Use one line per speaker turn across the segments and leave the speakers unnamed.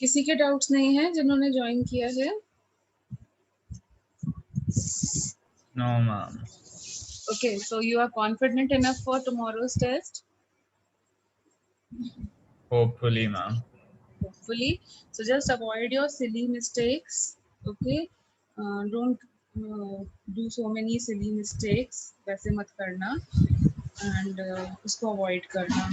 किसी के डाउट्स नहीं है जिन्होंने ज्वाइन किया है?
No, ma'am.
Okay, so you are confident enough for tomorrow's test?
Hopefully, ma'am.
Hopefully. So just avoid your silly mistakes. Okay, don't do so many silly mistakes. वैसे मत करना एंड उसको अवॉइड करना,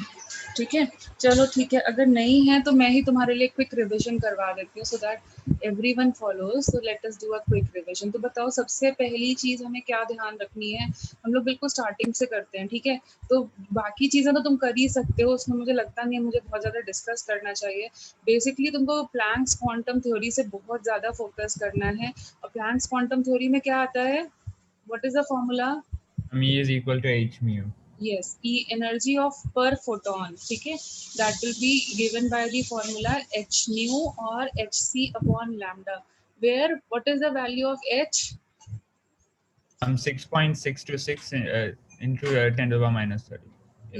ठीक है? चलो ठीक है, अगर नहीं है तो मैं ही तुम्हारे लिए क्विक रिविजन करवा देती हूँ so that everyone follows. So let us do a quick revision. तो बताओ सबसे पहली चीज हमें क्या ध्यान रखनी है? हम लोग बिल्कुल स्टार्टिंग से करते हैं, ठीक है? तो बाकी चीजें तो तुम कर ही सकते हो, उसमें मुझे लगता नहीं है मुझे बहुत ज्यादा डिस्कस करना चाहिए। बेसिकली तुमको प्लैंक्स क्वांटम थ्योरी से बहुत ज्यादा फोकस करना है। और प्लैंक्स क्वांटम थ्योरी में क्या आता है? What is the formula?
M is equal to h mu.
Yes, E energy of per photon, ठीक है? That will be given by the formula h nu or hc upon lambda, where what is the value of h?
6.626 into 10 to the power minus 30.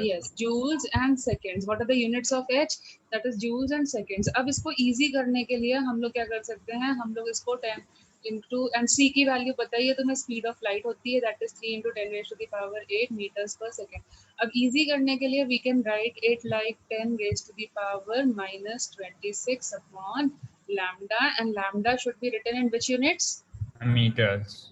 Yes, joules and seconds. What are the units of h? That is joules and seconds. अब इसको easy करने के लिए हम लोग क्या कर सकते हैं? हम लोग इसको 10 into and c की वैल्यू बताइए तुम्हें, स्पीड ऑफ लाइट होती है that is 3 into 10 raised to the power 8 meters per second. अब easy करने के लिए we can write 8 like 10 raised to the power minus 26 upon lambda, and lambda should be written in which units?
Meters.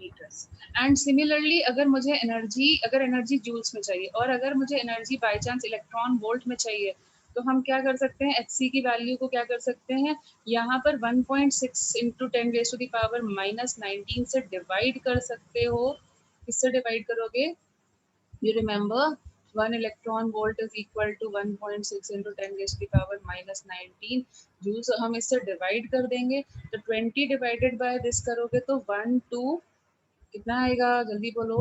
And similarly अगर energy joules में चाहिए और अगर मुझे energy by chance electron volt में चाहिए, तो हम क्या कर सकते हैं? एचसी की वैल्यू को क्या कर सकते हैं? यहाँ पर 1.6 into 10 raise to the power minus 19 से डिवाइड कर सकते हो। किससे डिवाइड करोगे? You remember 1 electron volt is equal to 1.6 into 10 raised to the power minus 19 joules. हम इससे डिवाइड कर देंगे, तो 20 डिवाइडेड बाय दिस करोगे तो 1 2 कितना आएगा? जल्दी बोलो,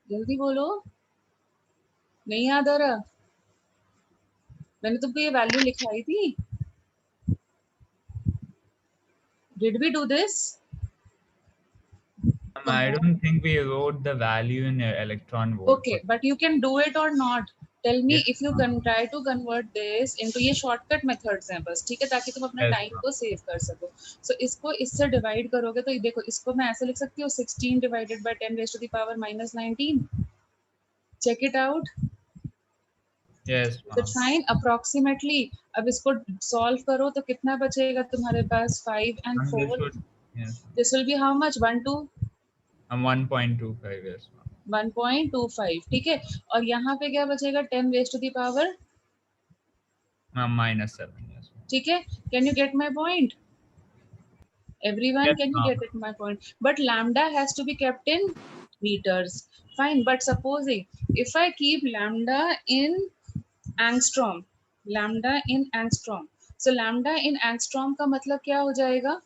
जल्दी बोलो, नहीं याद आ रहा? मैंने तुमको ये वैल्यू लिखाई थी। Did we do this?
I don't think we wrote the value in electron volt.
Okay, but you can do it or not. Tell me
Yes,
if you can try to convert this into, ये shortcut methods हैं बस, ठीक है? ताकि तुम अपना
yes,
time को save कर सको। सो इसको इससे डिवाइड करोगे तो देखो, इसको मैं ऐसे लिख सकती हूँ 16 divided by 10 raise to the power minus 19। Check it out.
yes,
तो फाइन अप्रोक्सीमेटली। अब इसको सॉल्व करो तो कितना बचेगा तुम्हारे पास? 5 and 4।
yes.
This will be how much? 1 to
1.25, yes,
1.25, ठीक है? और यहाँ पे क्या बचेगा? 10 raise to the power
minus 7, yes.
ठीक है? Can you get my point? Everyone,
Yes,
can you get it my point? But lambda has to be kept in meters. Fine, but supposing if I keep lambda in angstrom, lambda in angstrom, so lambda in angstrom का मतलब क्या हो जाएगा?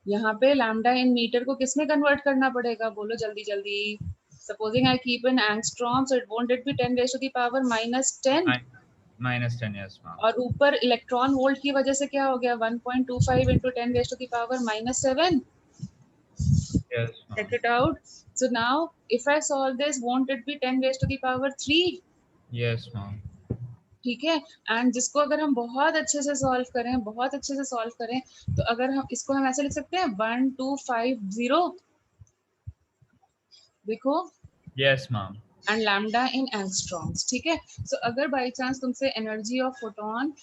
यहाँ पे lambda in meter को किसमें convert करना पड़ेगा? बोलो जल्दी जल्दी। Supposing I keep in angstrom, so it won't it be 10 raised to the power minus 10?
minus 10, yes, ma'am.
और ऊपर इलेक्ट्रॉन वोल्ट की वजह से क्या हो गया? 1.25 into 10 raised to the power minus 7.
Yes,
Check it out. So now if I solve this, won't it be 10 raised to the power 3?
yes, ma'am.
ठीक है? एंड जिसको अगर हम बहुत अच्छे से सॉल्व करें, बहुत अच्छे से सॉल्व करें, तो अगर हम इसको हम ऐसे लिख सकते हैं 1250, देखो,
Yes, ma'am.
And lambda in angstroms, ठीक है? सो अगर बाय चांस तुमसे एनर्जी ऑफ फोटॉन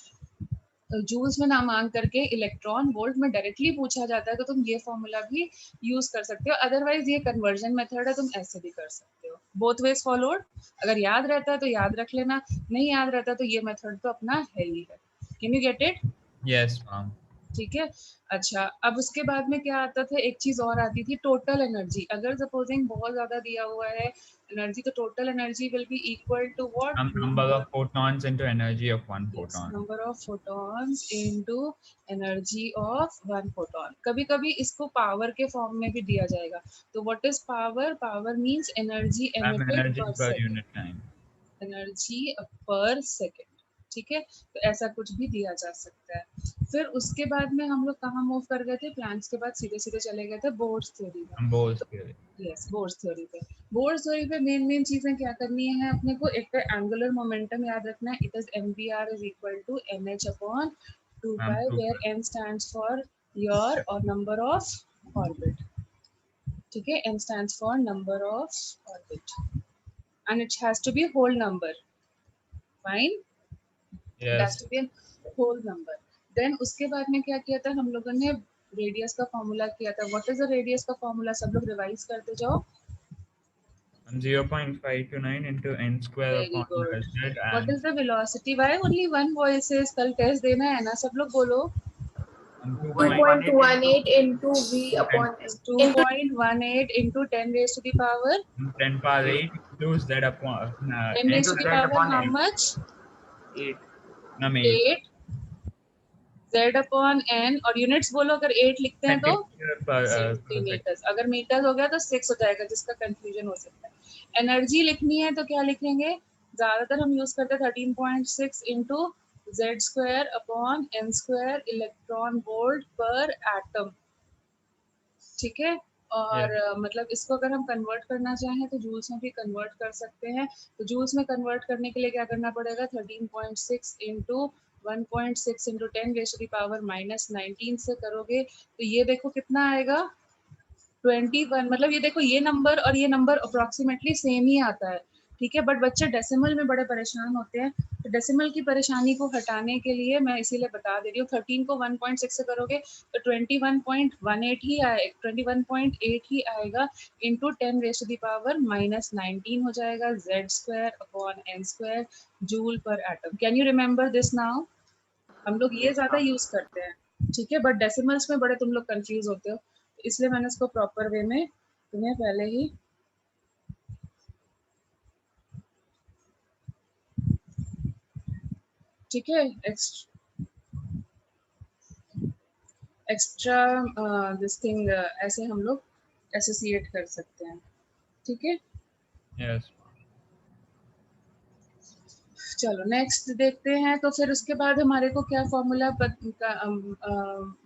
जूल्स में ना मांग करके इलेक्ट्रॉन वोल्ट में डायरेक्टली पूछा जाता है, तो तुम ये फॉर्मूला भी यूज कर सकते हो। अदरवाइज ये कन्वर्जन मेथड है, तुम ऐसे भी कर सकते हो। Both ways followed. अगर याद रहता है तो याद रख लेना, नहीं याद रहता तो ये मेथड तो अपना है ही है। Can you get it?
Yes, ma'am.
ठीक है। अच्छा, अब उसके बाद में क्या आता था? एक चीज और आती थी, टोटल एनर्जी। अगर सपोजिंग बहुत ज्यादा दिया हुआ है एनर्जी, तो total energy will be equal to what?
Number of photons into energy of one
Yes,
photon.
number of photons into energy of one photon. कभी कभी इसको पावर के फॉर्म में भी दिया जाएगा। तो what is power? Power means energy emitted
Energy
पर
per
second,
unit time.
Energy पर सेकंड, ठीक है? तो ऐसा कुछ भी दिया जा सकता है। फिर उसके बाद में हम लोग कहाँ मूव कर गए थे, प्लांट्स के बाद सीधे सीधे चले गए थे बोर्स थ्योरी में।
Both theory.
Yes, bourse theory पे। बोर्स थ्योरी पे मेन चीजें क्या करनी है अपने को, एक तो एंगुलर मोमेंटम याद रखना है, it is mvr is equal to nh upon 2 pi,
Two.
Where n stands for your or number of orbit. ठीक है, n stands for number of orbit and it has to be whole number. Fine, it has
Yes.
to be a whole number. Then उसके बाद में क्या किया था हम लोगों ने, रेडियस का फॉर्मूला किया था। व्हाट इज द रेडियस का फॉर्मूला, सब लोग रिवाइज करते जाओ।
0.529 into n square
very
upon
good.
z
what
and
is the velocity, why only one voices, कल टेस्ट देना है ना, सब लोग बोलो।
2.18
2.18 into V
into 10,
upon S. Into
2.18 into 10 raised to the power
10 power 8 into z upon
10
n
raised to the
square
power
upon
how
n.
much,
8.
8
8 z upon n, और units बोलो, अगर 8 लिखते हैं तो
centimeter per second.
सेंटीमीटर्स, अगर metres हो गया तो 6 हो जाएगा, जिसका कंफ्यूजन हो सकता है। एनर्जी लिखनी है तो क्या लिखेंगे, ज्यादातर हम यूज करते हैं 13.6 into Z square upon N square electron volt per atom. ठीक है, और मतलब इसको अगर हम कन्वर्ट करना चाहें तो जूल्स में भी कन्वर्ट कर सकते हैं। तो जूल्स में कन्वर्ट करने के लिए क्या करना पड़ेगा, 13.6 into 1.6 into 10 raise to the power -19 से करोगे तो ये देखो कितना आएगा, 21। मतलब ये देखो, ये नंबर और ये नंबर अप्रोक्सीमेटली सेम ही आता है। ठीक है, बट बच्चे डेसिमल में बड़े परेशान होते हैं, तो डेसिमल की परेशानी को हटाने के लिए मैं इसीलिए बता दे रही हूँ, 13 को 1.6 से करोगे तो 21.18 ही आए, 21.8 ही आएगा, into 10 raise to the power -19 हो जाएगा, Z square upon N square joule per atom. Can you remember this now? हम लोग ये
Yes,
ज्यादा
ma'am.
यूज करते हैं। ठीक है, बट डेसिमल्स में बड़े तुम लोग कंफ्यूज होते हो, इसलिए मैंने इसको प्रॉपर वे में तुम्हें पहले ही ठीक है एक्स्ट्रा दिस थिंग ऐसे हम लोग एसोसिएट कर सकते हैं। ठीक है,
Yes.
चलो नेक्स्ट देखते हैं। तो फिर उसके बाद हमारे को क्या फॉर्मूला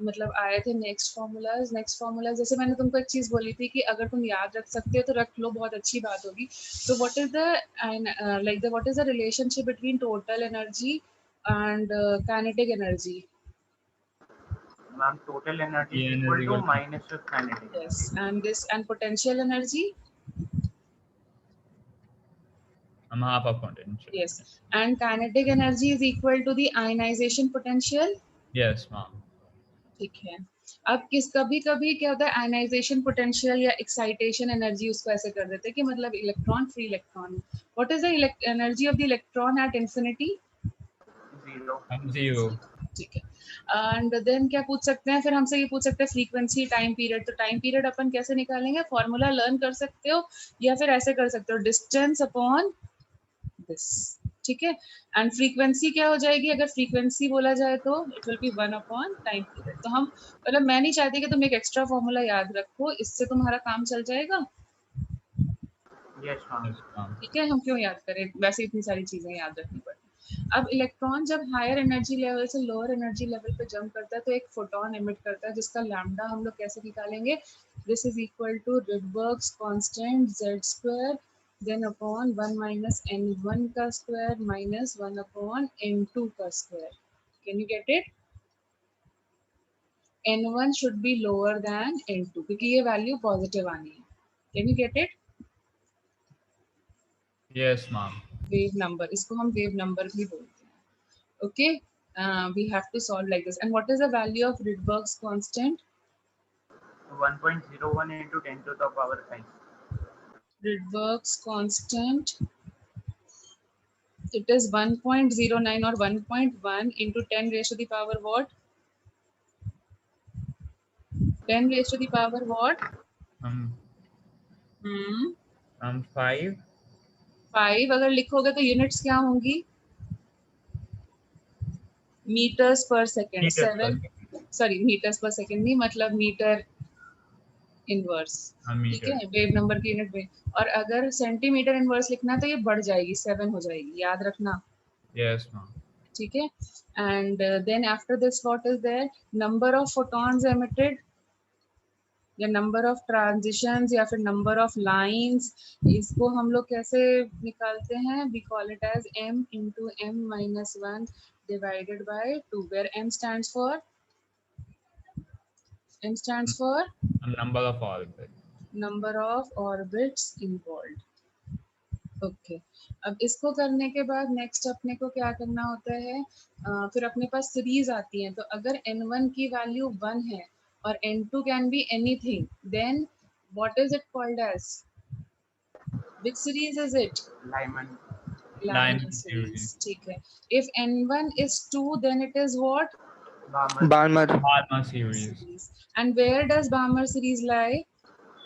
मतलब आए थे, नेक्स्ट फॉर्मूलाज जैसे मैंने तुमको एक चीज बोली थी कि अगर तुम याद रख सकते हो तो रख लो, बहुत अच्छी बात होगी। तो what is the relationship between total energy and kinetic energy?
Ma'am, total energy is
En is
equal to
equal to
minus of kinetic
yes,
energy.
And potential energy?
half of potential.
Yes, and kinetic energy is equal to the ionization potential.
Yes, ma'am.
ठीक है, अब कभी कभी क्या होता है, ionization potential या excitation energy, उसको ऐसे कर देते हैं कि मतलब electron free electron. What is the energy of the electron at infinity?
0.
0.
ठीक है, एंड देन क्या पूछ सकते हैं, फिर हमसे ये पूछ सकते हैं फ्रीक्वेंसी, टाइम पीरियड। तो टाइम पीरियड अपन कैसे निकालेंगे, फॉर्मूला लर्न कर सकते हो या फिर ऐसे कर सकते हो, डिस्टेंस अपॉन दिस। ठीक है, एंड फ्रीक्वेंसी क्या हो जाएगी, अगर फ्रीक्वेंसी बोला जाए तो it will B 1 upon time period. तो हम मतलब मैं नहीं चाहती कि तुम एक एक्स्ट्रा फॉर्मूला याद रखो, इससे तुम्हारा काम चल जाएगा।
Yes, ma'am.
Yes, ma'am.
ठीक है, हम क्यों याद करें, वैसे इतनी सारी चीजें याद रखनी पड़ती। अब इलेक्ट्रॉन जब हायर एनर्जी लेवल से लोअर एनर्जी लेवल पे जंप करता है तो एक फोटोन एमिट करता है, जिसका लैम्डा हम लोग कैसे निकालेंगे, this is equal to Rydberg's constant Z square then upon 1 minus n1 का स्क्वायर माइनस 1 अपॉन n2 का square. Can you get it? n1 should be lower than n2 क्योंकि ये वैल्यू पॉजिटिव आनी है। Can you get it?
Yes, ma'am.
Wave number, इसको हम wave number भी बोलते हैं। Okay, we have to solve like this. And what is the value of Rydberg's constant?
1.01 into 10 to the power 5.
Rydberg's constant, it is 1.09 or 1.1 into 10 raised to the power what? 10 raised to the power what?
Um, 5.
5 अगर लिखोगे तो units क्या होंगी, metres per second.
Meters per
7
second.
Sorry metres per second नहीं, मतलब metre inverse. ठीक
Meter.
है, wave number की यूनिट में। और अगर सेंटीमीटर इनवर्स लिखना है तो ये बढ़ जाएगी, 7 हो जाएगी, याद रखना।
Yes, ma'am.
ठीक है. And then after this what is there? Number of photons emitted या नंबर ऑफ ट्रांजिशंस या फिर नंबर ऑफ लाइंस. इसको हम लोग कैसे निकालते हैं? We call it as m into m-1 divided by 2 where m stands for
Number of orbits.
number of orbits involved. Okay अब इसको करने के बाद नेक्स्ट अपने को क्या करना होता है? फिर अपने पास सीरीज आती है. तो अगर n1 की वैल्यू 1 है और n2 can be anything, then what is it called as? Which series is it?
Lyman.
Lyman series. ठीक है. If n1 is 2 then it is what?
Balmer.
Balmer series.
And where does Balmer series lie?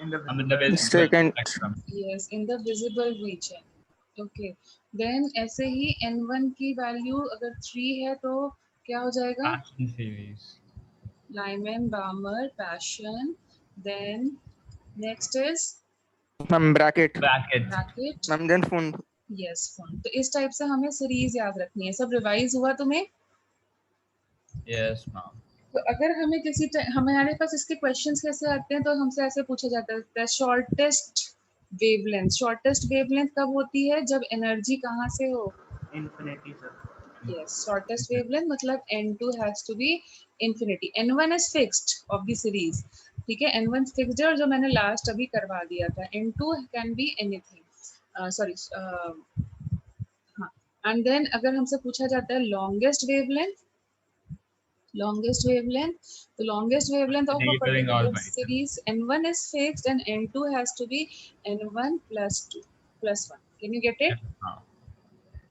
In the
I mean the visible
Second.
spectrum.
Yes, in the visible region. Okay. Then ऐसे ही n1 की value अगर 3 है तो क्या हो जाएगा?
Passion series.
Lyman, Balmer, Passion. Then next is
bracket.
bracket.
Then fund.
Yes, fund. तो इस टाइप से हमें सीरीज याद रखनी है. सब रिवाइज हुआ तुम्हें?
Yes, ma'am.
तो अगर हमें हमारे पास इसके क्वेश्चंस कैसे आते हैं तो हमसे ऐसे पूछा जाता है शॉर्टेस्ट वेवलेंथ. शॉर्टेस्ट वेवलेंथ कब होती है? जब एनर्जी कहाँ से हो?
infinity, sir.
Yes, shortest wavelength मतलब n2 has to be infinity. n1 is fixed of the series. ठीक है, n1 फिक्स्ड है और जो मैंने लास्ट अभी करवा दिया था n2 can be anything. Sorry हाँ. एंड देन अगर हमसे पूछा जाता है longest wavelength, longest wavelength, the longest wavelength of a
Neighboring
particular
orbit.
series n1 is fixed and n2 has to be n1 plus 2 plus 1. Can you get it?
Yes, ma'am.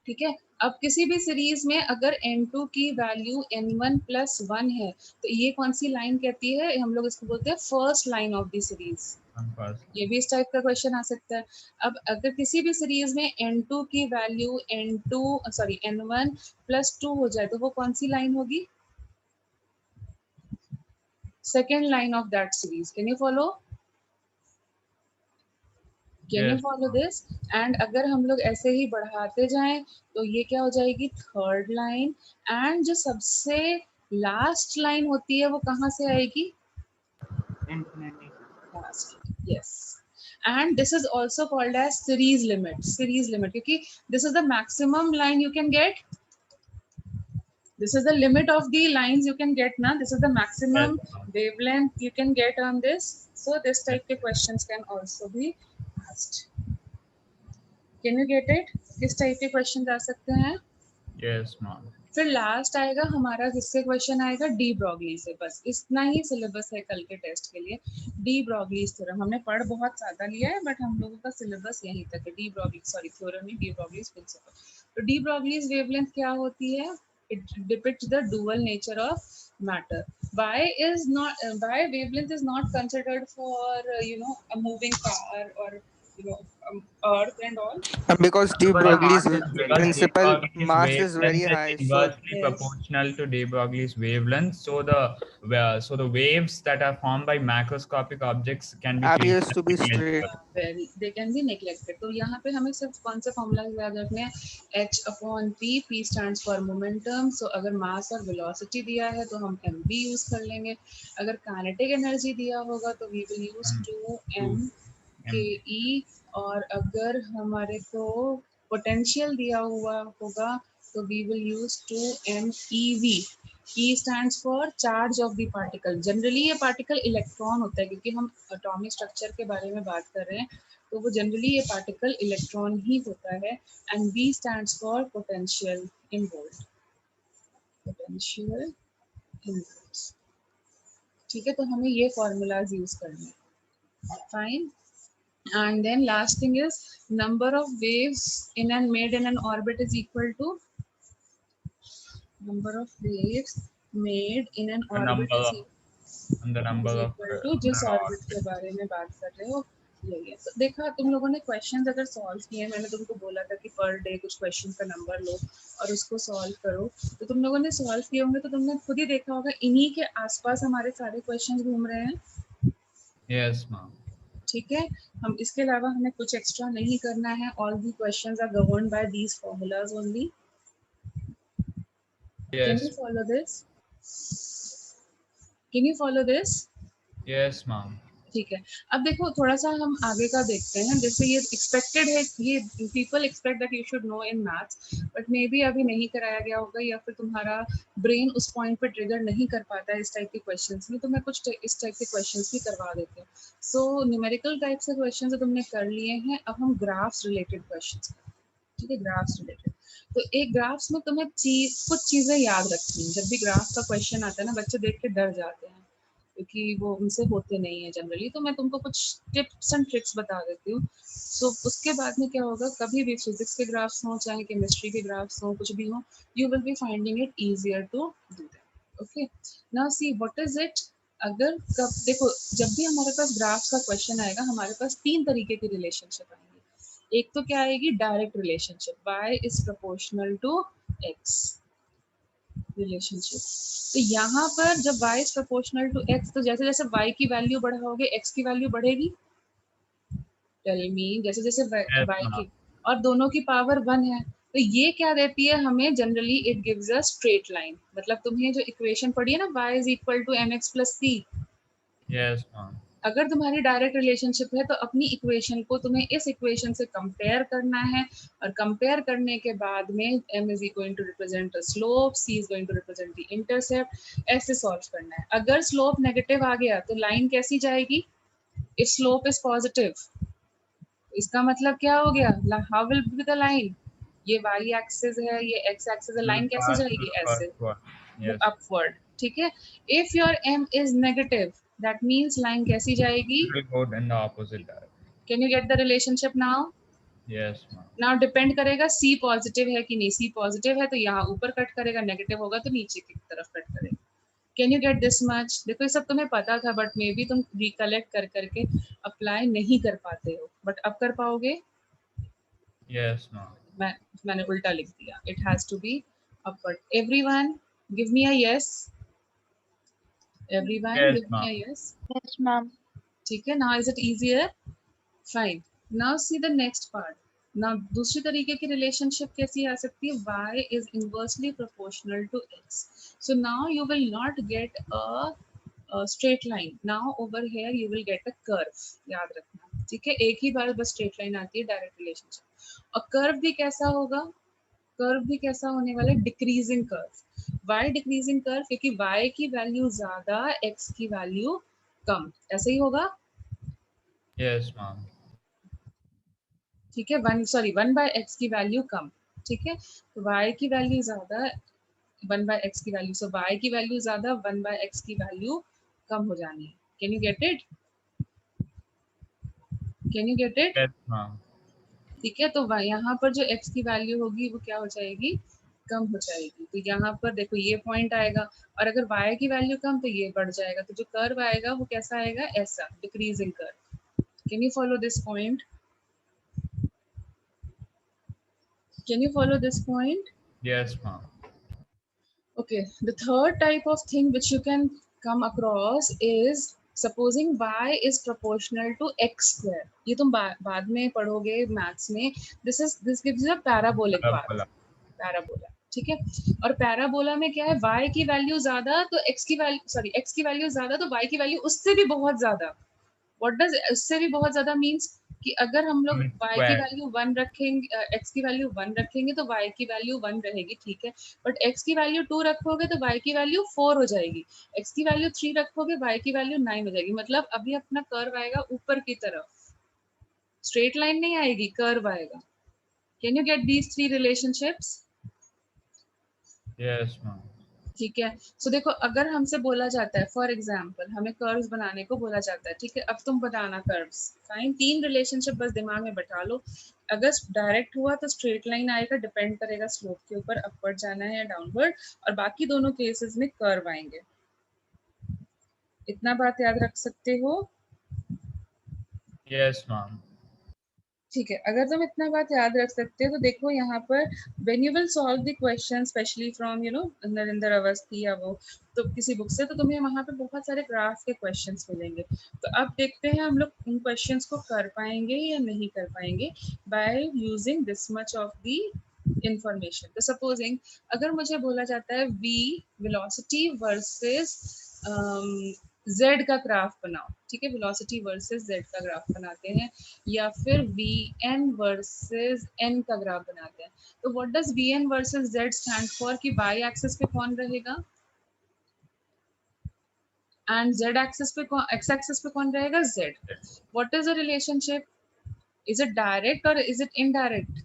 ठीक है. अब किसी भी सीरीज में अगर n2 की value n1 plus 1 है तो ये कौन सी लाइन कहती है? हम लोग इसको बोलते हैं first line of the series. ये भी इस टाइप का क्वेश्चन आ सकता है. अब अगर किसी भी सीरीज में n2 की वैल्यू n1 plus 2 हो जाए तो वो कौन सी लाइन होगी? Second line of that series. Can you follow? Can you
Yes.
follow this? And अगर हम लोग ऐसे ही बढ़ाते जाएं तो ये क्या हो जाएगी? Third line. एंड जो सबसे लास्ट लाइन होती है वो कहाँ से आएगी?
Infinity, sir.
Last. Yes. And this is also called as series limit. Series limit क्योंकि this is the maximum line you can get. This is the limit of the lines you can get now. This is the maximum
Yes, ma'am.
wavelength you can get on this. So this type के questions can also be asked. Can you get it? किस type के questions आ सकते हैं?
Yes, ma'am.
फिर last आएगा हमारा किससे question आएगा? डी ब्रॉगली से. बस इतना ही सिलेबस है कल के टेस्ट के लिए. डी ब्रॉगली थ्योरम हमने पढ़ बहुत ज्यादा लिया है बट हम लोगों का सिलेबस यहीं तक है. डी ब्रॉगली थ्योरम नहीं, डी ब्रॉगली प्रिंसिपल. तो डी ब्रॉगली वेवलेंथ क्या होती है? It depicts the dual nature of matter. Why wavelength is not considered for a moving car or earth and all?
Because de
Because
Broglie's
mass is very
principle
De Broglie's
mass is very
wavelength
high.
is
So
inversely proportional to de Broglie's wavelength. So the waves that are formed by macroscopic objects can be
appears
treated
to be
as
straight.
They can be neglected. तो यहाँ पे हमें सिर्फ कौन सा formula याद रखना है? h/p. p stands for momentum. So अगर मास और वेलोसिटी दिया है तो हम mv यूज कर लेंगे. अगर काइनेटिक एनर्जी दिया होगा तो we will use 2m ke. और अगर हमारे को पोटेंशियल दिया हुआ होगा तो we will use 2m ev. E stands for charge of the particle. Generally ये पार्टिकल इलेक्ट्रॉन होता है क्योंकि हम एटॉमिक स्ट्रक्चर के बारे में बात कर रहे हैं तो वो जनरली ये पार्टिकल इलेक्ट्रॉन ही होता है. And V stands for potential in volt. Potential in volts. ठीक है, तो हमें ये फॉर्मूलाज यूज करने हैं. Fine. And then last thing is number of waves in and made in an orbit is equal to number of waves made in an
The
orbit is
number of
equal to जिस orbit के बारे में बात कर रहे हो यही है. तो देखा तुम लोगों ने क्वेश्चंस अगर सॉल्व किए, मैंने तुमको बोला था कि पर डे कुछ क्वेश्चन का नंबर लो और उसको सॉल्व करो. तो तुम लोगों ने सॉल्व किए होंगे तो तुमने खुद ही देखा होगा इन्हीं के आसपास हमारे सारे क्वेश्चंस घूम रहे हैं.
Yes, ma'am.
ठीक है, हम इसके अलावा हमें कुछ एक्स्ट्रा नहीं करना है. All the questions are governed by these formulas only. Can you
Yes.
follow this? Can you follow this?
Yes, ma'am.
ठीक है, अब देखो थोड़ा सा हम आगे का देखते हैं। जैसे ये एक्सपेक्टेड है, ये people expect that you should know in maths, but may be अभी नहीं कराया गया होगा, या फिर तुम्हारा ब्रेन उस पॉइंट पे ट्रिगर नहीं कर पाता है इस टाइप के क्वेश्चंस में। तो मैं कुछ इस टाइप के क्वेश्चंस भी करवा देती हूँ। सो न्यूमेरिकल टाइप से क्वेश्चन तो तुमने कर लिए हैं, अब हम ग्राफ्स रिलेटेड क्वेश्चन, ठीक है, ग्राफ्स रिलेटेड। तो एक ग्राफ्स में तुम्हें कुछ चीजें याद रखनी है। जब भी ग्राफ का क्वेश्चन आता है ना, बच्चे देख के डर जाते हैं क्योंकि वो उनसे होते नहीं है जनरली। तो मैं तुमको कुछ टिप्स एंड ट्रिक्स बता देती हूँ। सो उसके बाद में क्या होगा, कभी भी फिजिक्स के ग्राफ्स हो चाहे केमिस्ट्री के ग्राफ्स हो, कुछ भी हो, you will be finding it easier to do that. Okay, now see what is it. अगर कब देखो, जब भी हमारे पास ग्राफ्स का क्वेश्चन आएगा, हमारे पास 3 तरीके की रिलेशनशिप आएंगे। एक तो क्या आएगी, direct relationship, y is proportional to x relationship. तो यहाँ पर जब y is proportional to x, तो जैसे जैसे y की वैल्यू बढ़ाओगे x की वैल्यू बढ़ेगी। टेल मी, जैसे जैसे
Yes,
y
ma'am.
की, और दोनों की पावर 1 है, तो ये क्या देती है हमें generally, it gives a straight line. मतलब तुम्हें जो इक्वेशन पढ़ी है ना, y is equal to mx plus c,
Yes, ma'am.
अगर तुम्हारी डायरेक्ट रिलेशनशिप है तो अपनी इक्वेशन को तुम्हें इस इक्वेशन से कंपेयर करना है, और कंपेयर करने के बाद में m is going to represent the slope, c is going to represent the intercept, ऐसे सॉल्व करना है। अगर स्लोप नेगेटिव आ गया तो लाइन कैसी जाएगी, इफ स्लोप इज पॉजिटिव, इसका मतलब क्या हो गया, how will be the line, ये y एक्सिस है, ये x एक्सिस है,
Will
लाइन कैसे
pass
जाएगी,
through
ऐसे
upward.
वो
Yes.
अपवर्ड। ठीक है, if your m is negative, that means line कैसी जाएगी,
It will go in the opposite direction.
Can you get the relationship now.
Yes, ma'am.
Now depend करेगा c positive है कि नहीं, c पॉजिटिव है तो यहाँ ऊपर कट करेगा, नेगेटिव होगा तो नीचे की तरफ कट करेगा। Can you get this much. देखो ये सब तुम्हें पता था, बट मे बी तुम रिकलेक्ट कर करके अप्लाई नहीं कर पाते हो, बट अब कर पाओगे।
Yes, ma'am.
मैंने उल्टा लिख दिया, it has to be upward. Everyone give me a yes, everyone
Yes,
give me
ma'am.
A yes.
Yes, ma'am.
ठीक है, now is it easier, fine. Now see the next part. Now दूसरी तरीके की relationship कैसी आ सकती है, y is inversely proportional to x, so now you will not get a straight line, now over here you will get a curve, याद रखना। ठीक है, एक ही बार बस स्ट्रेट लाइन आती है डायरेक्ट रिलेशनशिप। और कर्व भी कैसा होगा, कर्व भी कैसा होने वाला है, decreasing curve. Y decreasing curve, क्योंकि y की वैल्यू ज्यादा, x की वैल्यू कम, ऐसे ही होगा।
Yes, ma'am.
ठीक है, 1/x की वैल्यू कम। ठीक है, तो y की वैल्यू ज्यादा, 1/x की वैल्यू, सो y की वैल्यू ज्यादा, 1/x की वैल्यू कम हो जानी है। Can you get it, can you get it.
Yes, ma'am.
ठीक है, तो यहाँ पर जो x की वैल्यू होगी वो क्या हो जाएगी, कम हो जाएगी। तो यहाँ पर देखो ये पॉइंट आएगा, और अगर y की वैल्यू कम तो ये बढ़ जाएगा। तो जो कर्व आएगा वो कैसा आएगा, ऐसा decreasing curve. Can you follow this point, can you follow this point.
Yes, ma'am.
Okay, the third type of thing which you can come across is supposing y is proportional to x square. ये तुम बाद में पढ़ोगे maths में। This gives you a parabolic path.
Parabola.
Parabola, ठीक है। और parabola में क्या है, y की वैल्यू ज्यादा तो x की वैल्यू, x की वैल्यू ज्यादा तो y की वैल्यू उससे भी बहुत ज्यादा। व्हाट डज उससे भी बहुत ज्यादा मीन्स, कि अगर हम लोग y की
Square.
वैल्यू 1 रखेंगे, x की वैल्यू 1 रखेंगे तो y की वैल्यू 1 रहेगी, ठीक है। बट x की वैल्यू 2 रखोगे तो y की वैल्यू 4 हो जाएगी, x की वैल्यू 3 रखोगे y की वैल्यू 9 हो जाएगी। मतलब अभी अपना कर्व आएगा ऊपर की तरफ, स्ट्रेट लाइन नहीं आएगी, कर्व आएगा। Can you get these 3 relationships.
Yes, ma'am.
ठीक है, सो देखो अगर हमसे बोला जाता है, फॉर एग्जाम्पल हमें कर्व्स बनाने को बोला जाता है, ठीक है, अब तुम बनाना कर्व्स, फाइन। 3 रिलेशनशिप बस दिमाग में बैठा लो। अगर डायरेक्ट हुआ तो स्ट्रेट लाइन आएगा, डिपेंड करेगा स्लोप के ऊपर, अपवर्ड जाना है या डाउनवर्ड, और बाकी दोनों केसेस में कर्व आएंगे। इतना बात याद रख सकते हो।
Yes, ma'am.
ठीक है, अगर तुम इतना बात याद रख सकते हो तो देखो यहाँ पर when you will solve the question, specially from Narendra Awasthi या वो तो किसी बुक से, तो तुम्हें वहाँ पे बहुत सारे ग्राफ के क्वेश्चंस मिलेंगे। तो अब देखते हैं हम लोग उन क्वेश्चंस को कर पाएंगे या नहीं कर पाएंगे by using this much of the information. तो सपोजिंग अगर मुझे बोला जाता है v वेलोसिटी वर्सेस z का ग्राफ बनाओ, ठीक है, वेलोसिटी वर्सेस z का ग्राफ बनाते हैं, या फिर vn वर्सेस n का ग्राफ बनाते हैं, तो what does vn versus z stand for कि y एक्सिस पे कौन रहेगा एंड z एक्सिस पे x एक्सिस पे कौन रहेगा, z। What is the relationship, is it direct और is it indirect,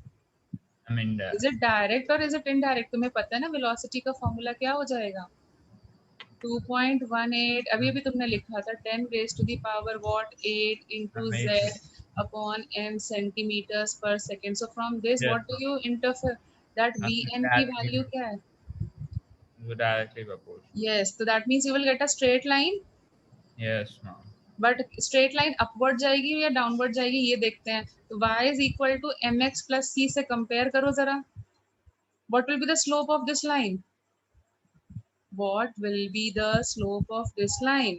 I mean,
is it direct और इज इट इनडायरेक्ट? तुम्हें पता है ना वेलोसिटी का फॉर्मूला क्या हो जाएगा, 2.18, अभी अभी तुमने लिखा था 10 raised to the power what 8 into z
amazing.
upon n centimeters per second. So from this
Yes,
what do you infer that vn की value क्या है?
directly proportional.
Yes, so that means you will get a straight line,
Yes, ma'am.
but straight line upward जाएगी या downward जाएगी ये देखते हैं। तो y is equal to mx plus c से compare करो जरा, what will be the slope of this line? What will be the slope of this line?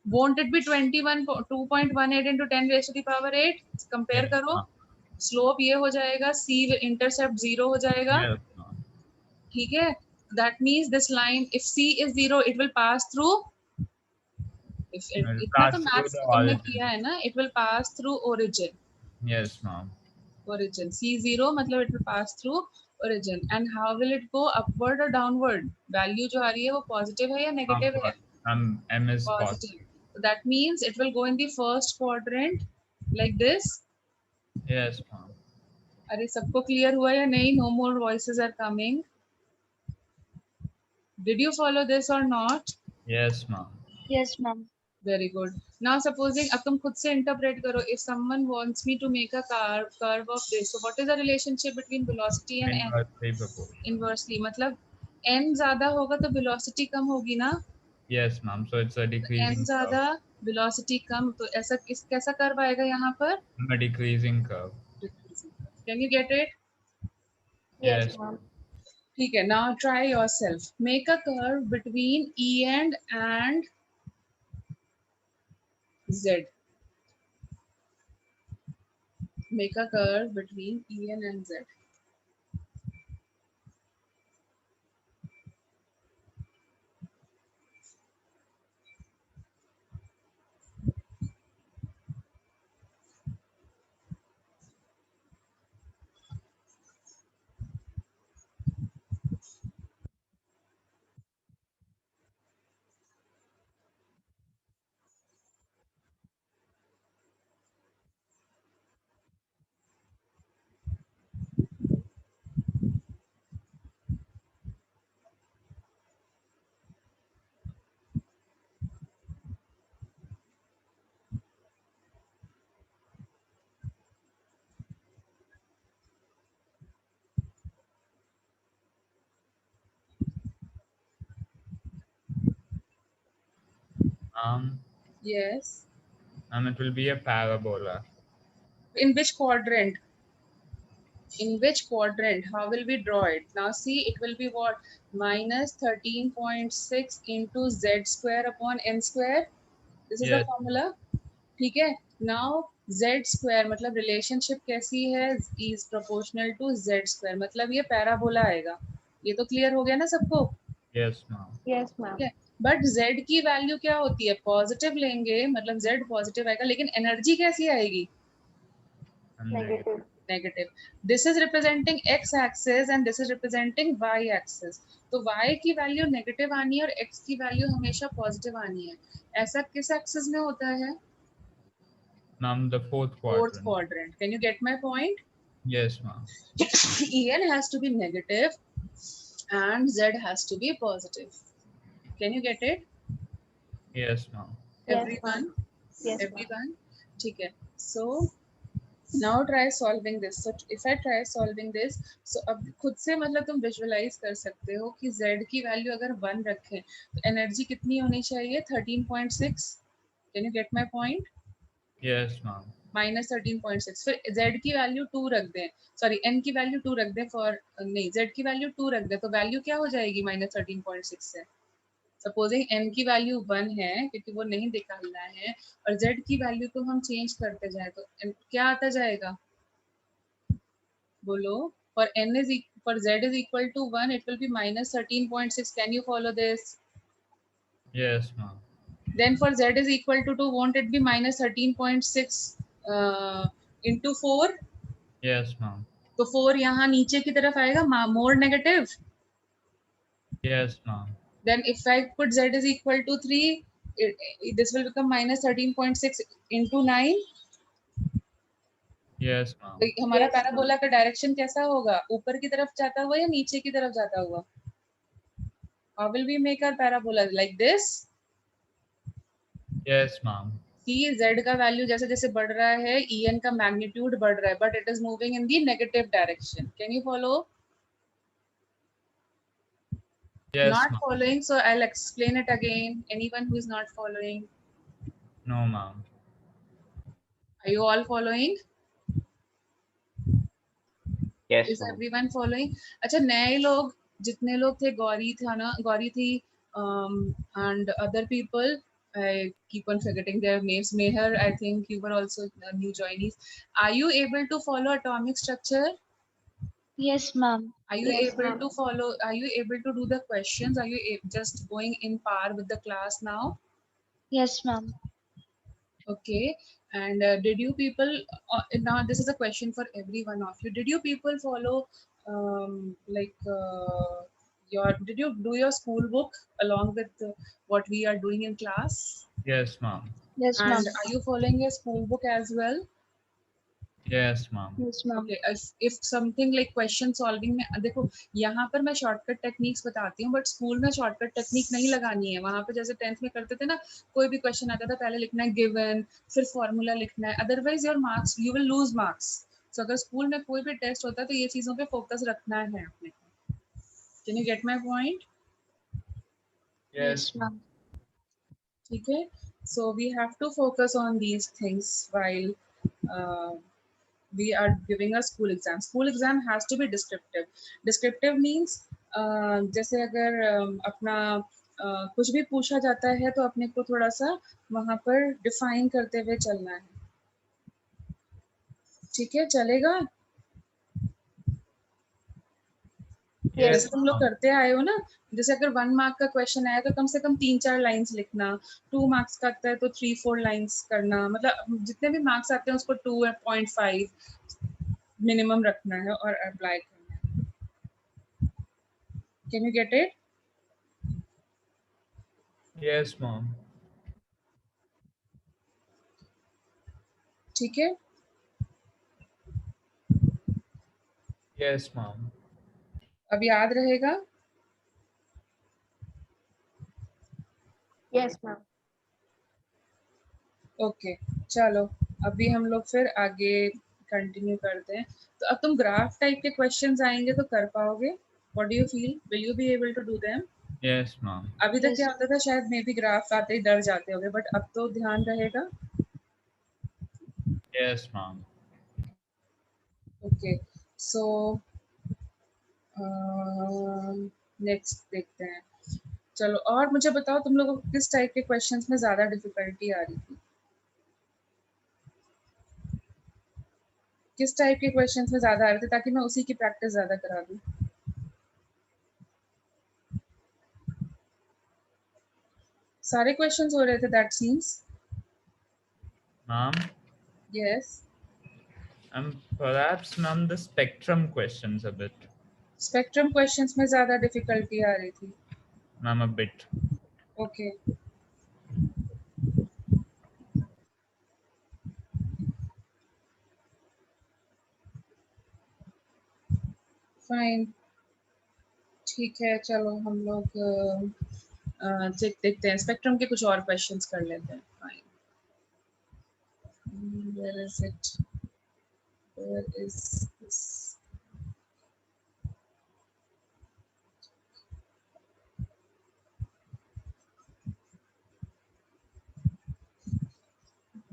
Won't it be 2.18 into 10 raised to the power 8? Compare
Yes,
करो,
ma'am.
Slope ये हो जाएगा, c intercept 0 हो जाएगा,
Yes, ma'am.
ठीक है। That means this line if c is 0 it will pass through,
It will
इतना तो
pass through
मैथ्स
the
तुमने
origin.
किया है ना, it will pass through origin,
Yes, ma'am.
origin c0 मतलब it will pass through origin. And how will it go, upward और downward? Value जो आ रही है वो पॉजिटिव है या नेगेटिव है?
M is
Positive.
positive.
So that means it will go in the first quadrant like this.
Yes, ma'am.
अरे सबको क्लियर हुआ या नहीं? No more voices are coming. Did you follow this or not?
Yes, ma'am.
Yes, ma'am.
Very good. Now supposing अब तुम खुद से interpret करो. If someone wants me to make a curve of this, so what is the relationship between velocity and n?
Inversely proportional.
Inversely मतलब n ज्यादा होगा तो velocity कम होगी ना?
Yes, ma'am. So it's a
n
decreasing
ज्यादा
curve.
velocity कम, तो ऐसा कैसा कर्व आएगा यहाँ पर?
A decreasing curve.
Can you get it?
Yes,
Yes.
ma'am.
ठीक है, now try yourself. Make a curve between E and Z. Make a curve between E and Z. Yes.
It will be a parabola.
In which quadrant? In which quadrant? How will we draw it? Now see, it will be what? Minus 13.6 into Z square upon N square. This is the
Yes.
formula. ठीक है, now Z square मतलब relationship कैसी है? E is proportional to Z square, मतलब ये parabola आएगा। ये तो क्लियर हो गया ना सबको?
Yes, ma'am.
Yes, ma'am.
ठीक है, बट Z की वैल्यू क्या होती है? पॉजिटिव लेंगे मतलब Z पॉजिटिव आएगा, लेकिन एनर्जी कैसी आएगी?
Negative.
Negative. This is representing x axis and this is representing y axis, तो y की वैल्यू नेगेटिव आनी है और x की वैल्यू हमेशा पॉजिटिव आनी है। ऐसा किस एक्सिस में होता है?
Ma'am, the fourth
fourth
quadrant.
Quadrant. Can you get my point?
Yes, ma'am.
En has to be negative and Z has to be positive. Can you get it?
Yes, ma'am.
Yes,
Everyone?
Yes, ma'am.
Everyone? ठीक है, so now try solving this. So if I try solving this, so अब खुद से मतलब तुम visualise कर सकते हो कि Z की वैल्यू अगर 1 रखें तो एनर्जी कितनी होनी चाहिए? 13.6. Can you get my point?
Yes, ma'am.
Minus 13.6, फिर Z की वैल्यू 2 रख दें, सॉरी N की वैल्यू 2 रख दें, फॉर नहीं Z की वैल्यू 2 रख दें, तो वैल्यू क्या हो जाएगी माइनस 13.6 से? सपोजिंग N की वैल्यू 1 है क्योंकि वो नहीं निकालना है, और Z की वैल्यू को हम चेंज करते जाए तो क्या आता जाएगा? बोलो. For n is for z is equal to 1, it will be minus 13.6. Can you follow this?
Yes, ma'am.
Then for z is equal to 2, won't it be minus 13.6 into 4?
Yes, ma'am.
तो 4 यहाँ नीचे की तरफ आएगा, more negative.
Yes, ma'am.
Then if I put z is equal to 3, this will become minus 13.6 into 9.
Yes, ma'am.
तो हमारा
Yes.
Parabola का direction कैसा होगा, ऊपर की तरफ जाता हुआ या नीचे की तरफ जाता हुआ? How will we make our parabola? Like this?
Yes, ma'am.
कि z का वैल्यू जैसे जैसे बढ़ रहा है, en का मैग्नीट्यूड बढ़ रहा है, but it is moving in the negative direction. Can you follow?
Yes,
Not
ma'am.
following, so I'll explain it again. Anyone who is not following?
No, ma'am.
Are you all following?
Yes,
Is
ma'am.
everyone following? अच्छा, नए लोग जितने लोग थे, गौरी था ना, गौरी थी, and other people, I keep on forgetting their names. Meher, I think you were also new joinees. Are you able to follow atomic structure?
Yes, ma'am.
Are you
Yes,
able
ma'am.
to follow? Are you able to do the questions? Are you just going in par with the class now?
Yes, ma'am.
Okay. And did you people, now this is a question for every one of you. Did you people follow, like, did you do your school book along with what we are doing in class?
Yes, ma'am.
Yes, ma'am.
And are you following your school book as well?
Yes, ma'am.
Yes, ma'am.
Okay, if something like question solving में देखो, यहाँ पर मैं shortcut techniques बताती हूँ, but school में shortcut technique नहीं लगानी है. वहाँ पे जैसे 10th में करते थे ना, कोई भी क्वेश्चन आता था, पहले लिखना है गिवन, फिर फॉर्मूला लिखना है, otherwise your marks, you will lose marks. So अगर स्कूल में कोई भी टेस्ट होता है तो ये चीजों पे फोकस रखना है अपने को. Can you get my point?
Yes,
ma'am.
ठीक है. So we have to focus on these things while we are giving a school exam. School exam has to be descriptive. Descriptive means जैसे अगर अपना कुछ भी पूछा जाता है तो अपने को थोड़ा सा वहां पर डिफाइन करते हुए चलना है. ठीक है, चलेगा?
yes,
जैसे तुम लोग
ma'am.
करते आए हो ना, जैसे अगर 1 मार्क का क्वेश्चन आया तो कम से कम 3-4 लाइंस लिखना, 2 मार्क्स का आता है तो 3-4 लाइंस करना, मतलब जितने भी मार्क्स आते हैं उसको 2.5 मिनिमम रखना है और अप्लाई करना है. Can you get it?
Yes, ma'am.
ठीक है.
Yes, ma'am.
अब याद रहेगा?
Yes, ma'am.
ओके, चलो अभी हम लोग फिर आगे कंटिन्यू करते हैं. तो अब तुम ग्राफ टाइप के क्वेश्चंस आएंगे तो कर पाओगे? What do you feel? Will you be able to do them?
Yes, ma'am.
अभी तक
Yes.
क्या होता था, शायद मे बी ग्राफ आते ही डर जाते होगे, बट अब तो ध्यान रहेगा.
Yes, ma'am.
Okay, so next देखते हैं. चलो, और मुझे बताओ तुम लोगों को किस टाइप के क्वेश्चंस में ज्यादा डिफिकल्टी आ रही थी? किस टाइप के क्वेश्चंस में ज्यादा आ रहे थे, ताकि मैं उसी की प्रैक्टिस ज्यादा करा दूं. सारे क्वेश्चंस हो रहे थे that seems.
Ma'am.
Yes.
Perhaps, ma'am, the spectrum questions a bit.
Spectrum questions में ज्यादा डिफिकल्टी आ रही थी.
Ma'am, a bit.
Okay. Fine, ठीक है. चलो हम लोग देखते हैं, स्पेक्ट्रम के कुछ और क्वेश्चंस कर लेते हैं. Fine. Where is it? Where is this?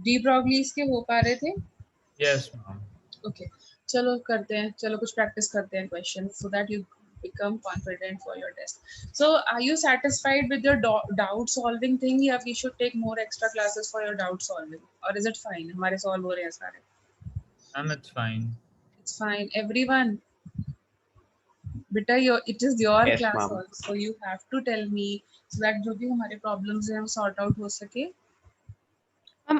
De Broglie's के हो पा रहे थे?
Yes, ma'am.
ओके, चलो करते हैं. चलो कुछ प्रैक्टिस करते हैं question, so that you become confident for your test. So are you satisfied with your doubt solving thing, या we should take more extra classes for your doubt solving, or is it fine? हमारे solve हो रहे हैं सारे.
Ma'am, it's fine.
It's fine. Everyone, beta, it is your
Yes,
class
ma'am.
also. You have to tell me so that जो भी हमारे problems हैं हम sort out हो सके.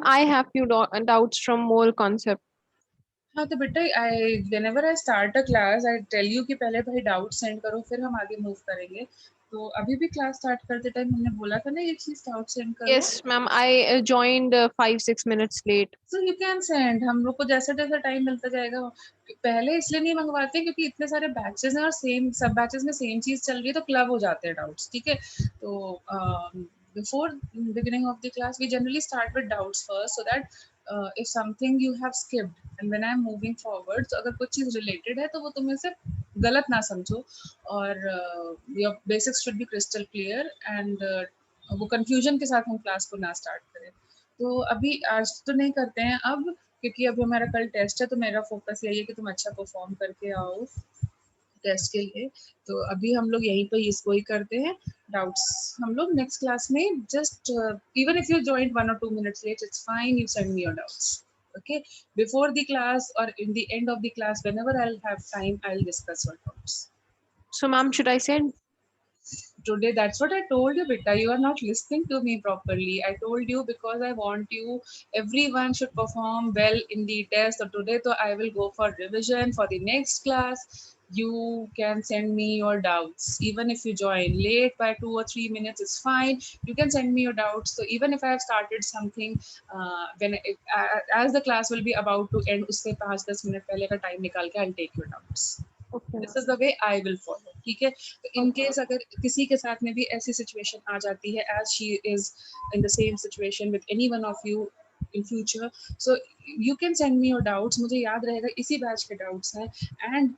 I have few doubts from mole concept.
हाँ तो बेटा whenever I start a class I tell you कि पहले भाई डाउट सेंड करो फिर हम आगे मूव करेंगे. तो अभी भी क्लास स्टार्ट करते टाइम हमने बोला था ना ये चीज डाउट सेंड करो.
Yes, ma'am. I joined 5-6 minutes late.
So you can send. हम लोग को जैसा जैसा टाइम मिलता जाएगा. पहले इसलिए नहीं मंगवाते क्योंकि इतने सारे बैचेस हैं और सेम सब बैचेस में सेम चीज चल रही है तो क्लब हो जाते हैं डाउट्स. ठीक है. तो before beginning of the class we generally start with doubts first so that if something you have skipped and when I am moving forward तो अगर कुछ चीज related है तो वो तुम्हें से गलत ना समझो और your basics should be crystal clear and वो confusion के साथ हम क्लास को ना स्टार्ट करें. तो अभी आज तो नहीं करते हैं अब क्योंकि अभी हमारा कल टेस्ट है तो मेरा फोकस यही है कि तुम अच्छा परफॉर्म करके आओ टेस्ट के लिए. तो अभी हम लोग यहीं पर इसको ही करते हैं. डाउट्स हम लोग नेक्स्ट क्लास में just even if you joined 1 or 2 minutes late it's fine. You send me your doubts. Okay, before the class or in the end of the class whenever I'll have time I'll discuss your doubts.
So, ma'am, should I send?
Today that's what I told you beta, you are not listening to me properly. I told you because I want you everyone should perform well in the test. So today so I will go for revision for the next class. You can send me your doubts even if you join late by 2 or 3 minutes it's fine. You can send me your doubts. So even if I have started something as the class will be about to end उससे 5-10 minute पहले का time निकाल के I'll take your doubts.
Okay.
This is the way I will follow. ठीक है. तो in case अगर किसी के साथ में भी ऐसी situation आ जाती है as she is in the same situation with any one of you in future so you can send me your doubts. मुझे याद रहेगा इसी बैच के doubts हैं and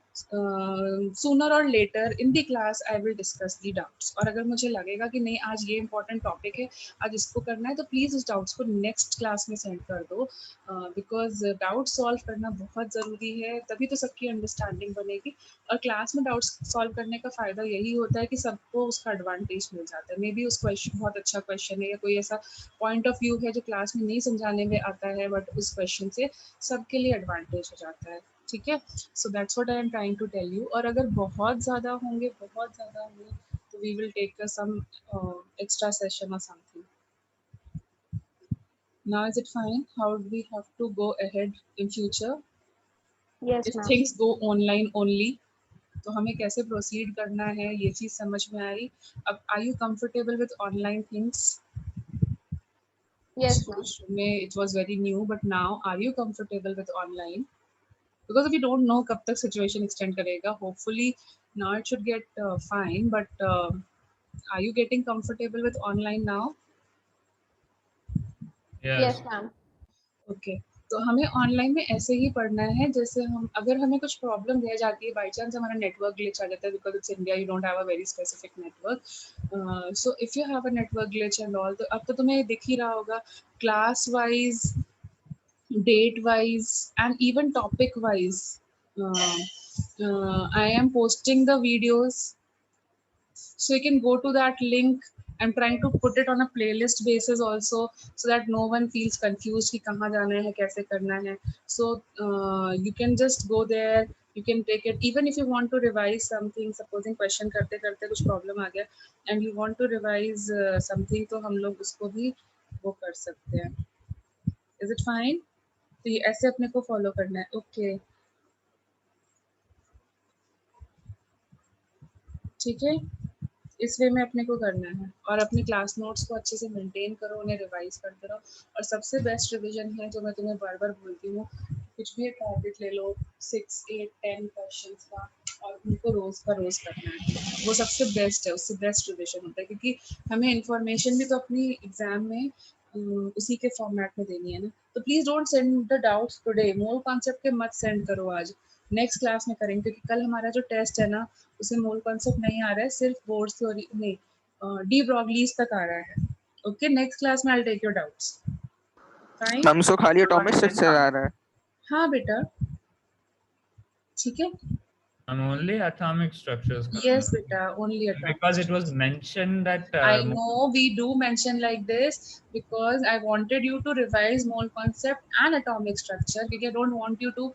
sooner or later in the class I will discuss the doubts. और अगर मुझे लगेगा कि नहीं आज ये important topic है आज इसको करना है तो please उस doubts को next class में send कर दो because doubt solve करना बहुत ज़रूरी है तभी तो सबकी understanding बनेगी. और क्लास में डाउट्स सॉल्व करने का फ़ायदा यही होता है कि सबको उसका एडवांटेज मिल जाता है. मे बी उस क्वेश्चन बहुत अच्छा क्वेश्चन है या कोई ऐसा पॉइंट ऑफ व्यू है जो क्लास में नहीं समझाने में आता है बट उस क्वेश्चन से सबके लिए एडवांटेज हो जाता है. ठीक है. So that's what I am trying to tell you. और अगर बहुत ज़्यादा होंगे तो we will take some extra session और something. Now is it fine? How do we have to go ahead in future?
Yes,
If
ma'am.
things go online only तो हमें कैसे प्रोसीड करना है ये चीज समझ में आई. अब are you comfortable with online things?
Yes, ma'am.
में it was very new but now are you comfortable with online? Because we don't know कब तक सिचुएशन एक्सटेंड करेगा. Hopefully now it should get fine but are you getting comfortable with online now?
Yes, ma'am.
Okay. तो हमें online में ऐसे ही पढ़ना है जैसे हम अगर हमें कुछ प्रॉब्लम रह जाती है बाई चांस हमारा नेटवर्क ग्लिच आ जाता है because it's India you don't have a very specific network. So if you have a network glitch and all तो अब तो तुम्हें दिख ही रहा होगा class wise date wise and even topic wise I am posting the videos so you can go to that link. I'm trying to put it on a playlist basis also so that no one feels confused कि कहाँ जाना है कैसे करना है. So you can just go there. You can take it even if you want to revise something. Supposing question करते करते कुछ problem आ गया and you want to revise something तो हम लोग उसको भी वो कर सकते हैं. Is it fine? तो ये ऐसे अपने को follow करना है. Okay. ठीक है. इस वे में अपने को करना है और अपनी क्लास नोट्स को अच्छे से मेंटेन करो उन्हें रिवाइज करते रहो. और सबसे बेस्ट रिवीजन है जो मैं तुम्हें बार बार बोलती हूँ कुछ भी टारगेट ले लो 6, 8, 10 क्वेश्चंस का और उनको रोज का रोज करना है. वो सबसे बेस्ट है. उससे बेस्ट रिवीजन होता है क्योंकि हमें इंफॉर्मेशन भी तो अपनी एग्जाम में उसी के फॉर्मेट में देनी है ना. तो please don't send the doubts today. Mole concept के मत सेंड करो आज. नेक्स्ट क्लास में करेंगे क्योंकि कल हमारा जो टेस्ट है ना उसमें मोल कॉन्सेप्ट नहीं आ रहा है सिर्फ बोर्ड थ्योरी नहीं डी ब्रॉगलीज तक आ रहा है. ओके. नेक्स्ट क्लास में I will take your doubts. Fine.
Ma'am so खाली एटॉमिक स्ट्रक्चर आ रहा है.
हाँ बेटा ठीक है.
I'm only atomic structures.
Yes, beta, only atomic.
Because it was mentioned that
I know we do mention like this because I wanted you to revise mole concept and atomic structure because I don't want you to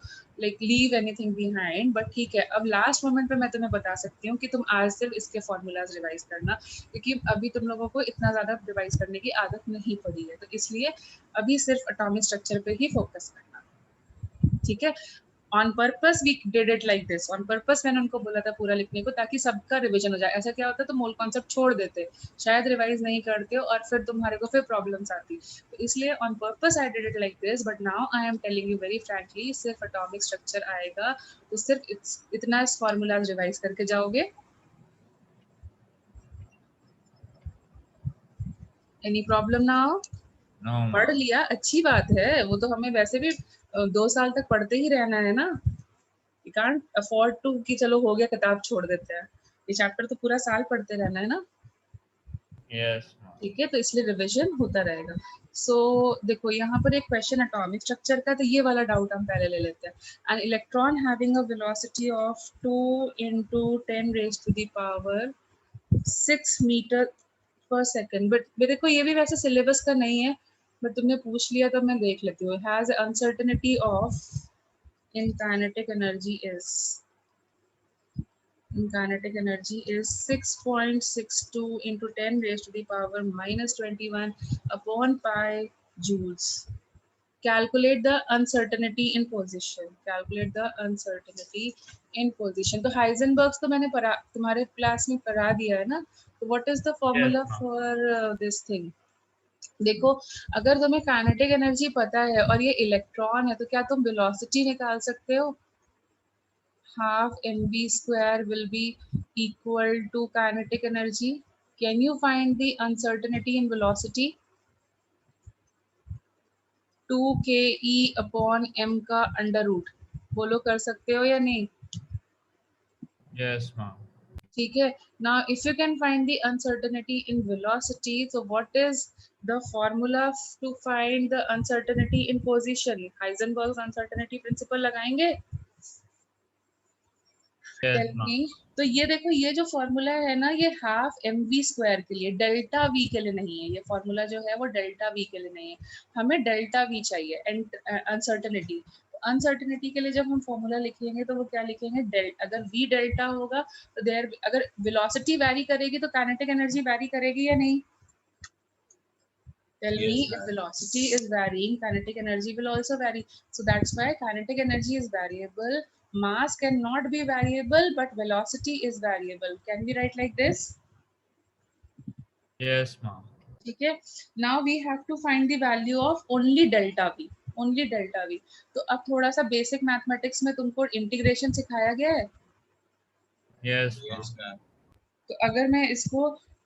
like leave anything behind. But ठीक है, अब last moment पे मैं तुम्हें बता सकती हूँ कि तुम आज सिर्फ इसके formulas revise करना, क्योंकि अभी तुम लोगों को इतना ज़्यादा revise करने की आदत नहीं पड़ी है, तो इसलिए अभी सिर्फ atomic structure पे ही focus करना, ठीक है? On purpose we did it like this, on purpose मैंने उनको बोला था पूरा लिखने को ताकि सबका रिवीजन हो जाए। ऐसा क्या होता है तो मोल कॉन्सेप्ट छोड़ देते, शायद रिवाइज नहीं करते हो और फिर तुम्हारे को फिर प्रॉब्लम्स आती, तो इसलिए on purpose I did it like this. But now I am telling you very frankly, सिर्फ एटॉमिक स्ट्रक्चर आएगा तो सिर्फ इतना फॉर्मूलाज रिवाइज करके जाओगे। Any problem now?
no,
पढ़ लिया, अच्छी बात है, वो तो हमें वैसे भी 2 साल तक पढ़ते ही रहना है ना। You can't afford to कि चलो हो गया किताब छोड़ देते हैं, ये चैप्टर तो पूरा साल पढ़ते रहना है ना,
yes, ma'am.
ठीक है? तो इसलिए रिवीजन होता रहेगा। सो देखो यहाँ पर एक क्वेश्चन एटॉमिक स्ट्रक्चर का, तो ये वाला डाउट हम पहले ले लेते हैं। An electron having a velocity of 2 × 10⁻⁴ 6 metre per second. But देखो ये भी वैसे सिलेबस का नहीं है, बट तुमने पूछ लिया तो मैं देख लेती हूँ। Has uncertainty of in kinetic energy is 6.62 into 10⁻⁻21 upon pi joules. Calculate the uncertainty in position. Calculate the uncertainty in position. तो हाइजेनबर्ग्स तो मैंने तुम्हारे क्लास में पढ़ा दिया है ना, तो what is the formula
Yes,
for this thing? देखो अगर तुम्हें काइनेटिक एनर्जी पता है और ये इलेक्ट्रॉन है तो क्या तुम वेलोसिटी निकाल सकते हो? half mv² will be equal to kinetic energy. Can you find the uncertainty in velocity? 2ke/m का अंडर रूट, बोलो कर सकते हो या नहीं?
Yes, ma'am.
ठीक है, now if you can find the uncertainty in velocity, so what is the formula to find the uncertainty in position? Heisenberg's uncertainty principle लगाएंगे?
Yes,
Tell
ma'am.
me, तो ये देखो ये जो फॉर्मूला है ना, ये ½ mv² के लिए, डेल्टा वी के लिए नहीं है। ये फॉर्मूला जो है वो डेल्टा वी के लिए नहीं है, हमें डेल्टा वी चाहिए एंड अनसर्टेनिटी। अनसर्टेनिटी के लिए जब हम फॉर्मूला लिखेंगे तो वो क्या लिखेंगे? अगर v डेल्टा होगा तो देयर, अगर वेलोसिटी वैरी करेगी तो काइनेटिक एनर्जी वैरी करेगी या नहीं? Tell me,
Yes,
if velocity is varying, kinetic energy will also vary. So that's why kinetic energy is variable. Mass cannot be variable, but velocity is variable. Can we write like this?
Yes, ma'am.
ठीक है. Now we have to find the value of only delta v. Only delta v. तो अब थोड़ा सा basic mathematics में तुमको integration सिखाया गया है.
Yes, ma'am.
तो अगर मैं इसको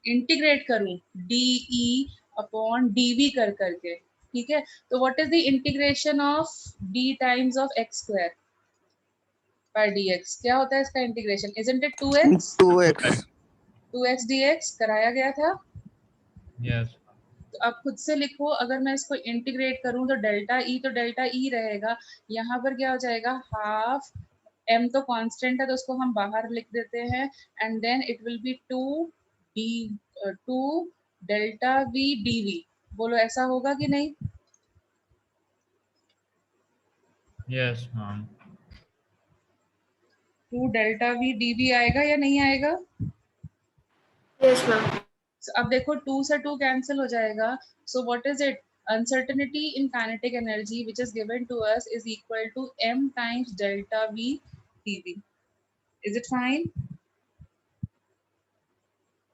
इंटीग्रेट करूं de/dv कर करके, ठीक है, तो what is the integration of d times of x² by dx? क्या होता है इसका integration? Isn't it 2x?
2x
2x dx कराया गया था.
Yes.
तो अब खुद से लिखो, अगर मैं इसको इंटीग्रेट करूं तो डेल्टा ई रहेगा, यहाँ पर क्या हो जाएगा? हाफ m तो कांस्टेंट है तो उसको हम बाहर लिख देते हैं, and then it will be 2 delta v dv. बोलो ऐसा होगा कि नहीं?
Yes, ma'am.
2 delta v dv आएगा या नहीं आएगा?
Yes, ma'am.
So, अब देखो 2 से 2 कैंसिल हो जाएगा. So what is it? Uncertainty in kinetic energy which is given to us is equal to m times delta v dv. Is it fine?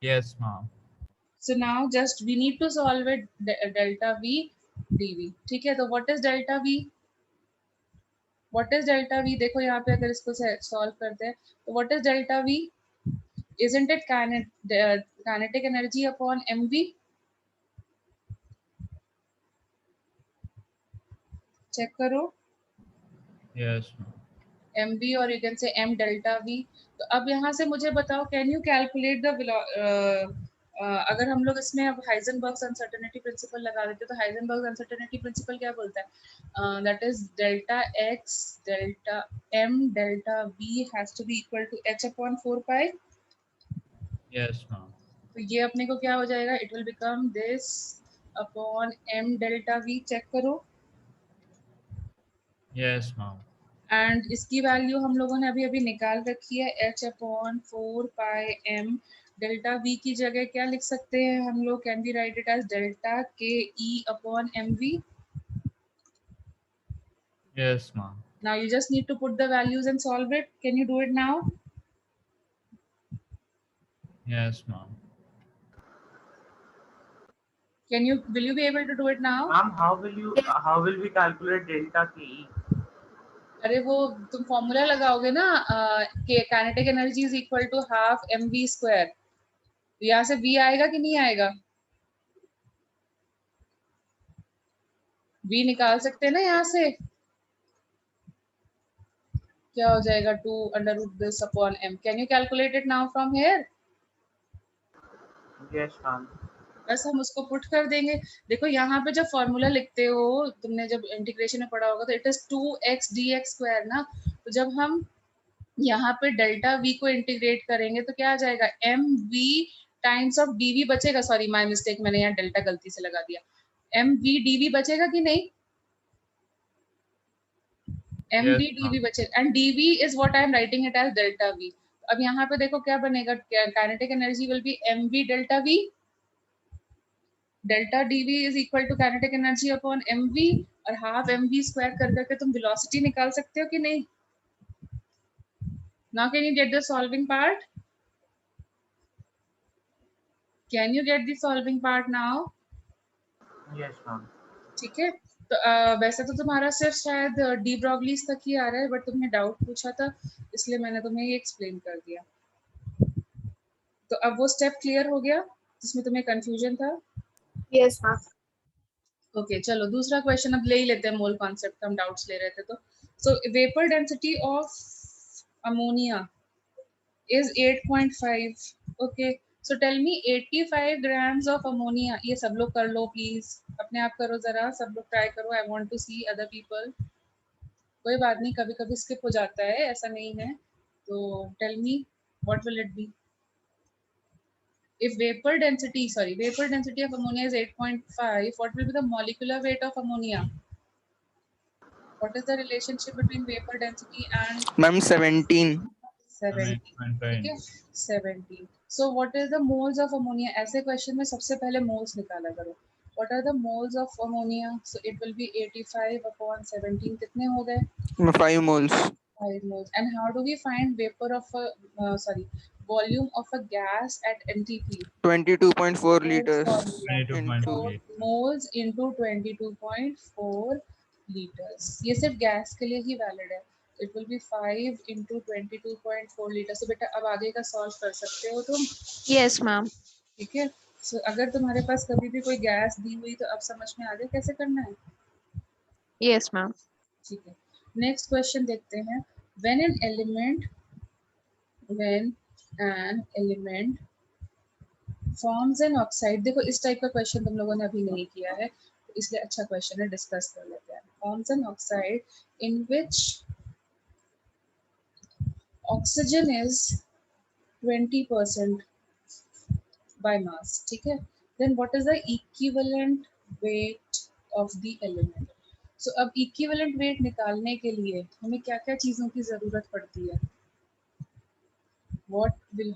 Yes, ma'am.
So now just we need to solve it delta v dv. ठीक है, तो what is delta v? What is delta v? देखो यहाँ पे अगर इसको solve करते हैं तो what is delta v? Isn't it kinetic energy upon mv? Check करो.
Yes, ma'am.
mv और you can say m delta v. तो अब यहाँ से मुझे बताओ, can you calculate the अगर हम लोग इसमें अब हाइजेनबर्ग्स अनसर्टेनिटी प्रिंसिपल लगा देते तो हाइजेनबर्ग्स अनसर्टेनिटी प्रिंसिपल क्या बोलता है, that is delta x delta m delta b has to be equal to h upon 4 pi.
Yes, ma'am.
तो ये अपने को क्या हो जाएगा, it will become this upon m delta v, check करो।
Yes, ma'am.
एंड इसकी वैल्यू हम लोगों ने अभी अभी निकाल रखी है, h upon 4 pi m delta v की जगह क्या लिख सकते हैं हम लोग, can B right it as delta k e upon m v.
Yes, ma'am.
Now you just need to put the values and solve it. Can you do it now?
Yes, ma'am.
Will you be able to do it now?
Ma'am, how will we calculate delta Ke?
अरे वो तुम formula लगाओगे ना, कि kinetic energy is equal to half m v square, यहाँ से v आएगा कि नहीं आएगा, v निकाल सकते हैं ना यहाँ से, क्या हो जाएगा 2 under root this upon m। Can you calculate it now from here?
Yes, ma'am.
बस हम उसको पुट कर देंगे। देखो यहाँ पे जब फॉर्मूला लिखते हो, तुमने जब इंटीग्रेशन में पढ़ा होगा तो it is 2x dx square ना, तो जब हम यहाँ पे डेल्टा v को इंटीग्रेट करेंगे तो क्या आ जाएगा, m v times of d v बचेगा, सॉरी माय मिस्टेक, मैंने यहाँ डेल्टा गलती से लगा दिया, एम वी डी वी बचेगा कि नहीं, m
Yes,
v d v
ma'am.
बचेगा, and d v is what I am writing it as delta v. अब यहाँ पे देखो क्या बनेगा, kinetic energy will be m v delta v, delta dv is equal to kinetic energy upon mv, और half mv square कर करके तुम वेलोसिटी निकाल सकते हो कि नहीं। Now can you get the solving part, can you get the solving part now?
Yes, ma'am.
ठीक है, तो वैसे तो तुम्हारा सिर्फ शायद डी ब्रॉगलीज तक ही आ रहा है, बट तुमने डाउट पूछा था इसलिए मैंने तुम्हें ये एक्सप्लेन कर दिया। तो अब वो स्टेप क्लियर हो गया जिसमें तुम्हें कंफ्यूजन था।
Yes, ma'am.
ओके चलो दूसरा क्वेश्चन अब ले ही लेते हैं, मोल कॉन्सेप्ट हम डाउट्स ले रहे थे। तो सो vapour density of ammonia is 8.5, okay, so tell me 85 grams of ammonia, ये सब लोग कर लो प्लीज, अपने आप करो जरा, सब लोग ट्राई करो, I want to see other people. कोई बात नहीं, कभी कभी स्किप हो जाता है, ऐसा नहीं है। तो tell me what will it be if vapor density of ammonia is 8.5, what will be the molecular weight of ammonia? What is the relationship between vapor density and
Ma'am, 17.
17?
8.5.
ठीक है 17। So what is the moles of ammonia? ऐसे question में सबसे पहले moles निकाला करो। What are the moles of ammonia? So it will be 85 upon 17, कितने हो गए?
5 moles.
5 moles. And how do we find vapor of a volume of a gas at NTP?
22.4 liters.
formula.
22.4
So
liters.
moles into 22.4 liters. ये सिर्फ gas के लिए ही valid है। It will be 5 into 22.4 liters. तो बेटा अब आगे का सॉल्व कर सकते हो तुम,
Yes, ma'am.
ठीक है। So अगर तुम्हारे पास कभी भी कोई गैस दी हुई तो अब समझ में आ गया कैसे करना है,
Yes, ma'am.
ठीक है। नेक्स्ट क्वेश्चन देखते हैं। When an element forms an oxide, देखो इस टाइप का क्वेश्चन तुम लोगों ने अभी नहीं किया है तो इसलिए अच्छा क्वेश्चन है, डिस्कस कर लेते हैं। forms an oxide in which oxygen is 20% by mass, ठीक है। then what is the equivalent weight of the element? so अब equivalent weight निकालने के लिए हमें क्या क्या चीजों की जरूरत पड़ती है?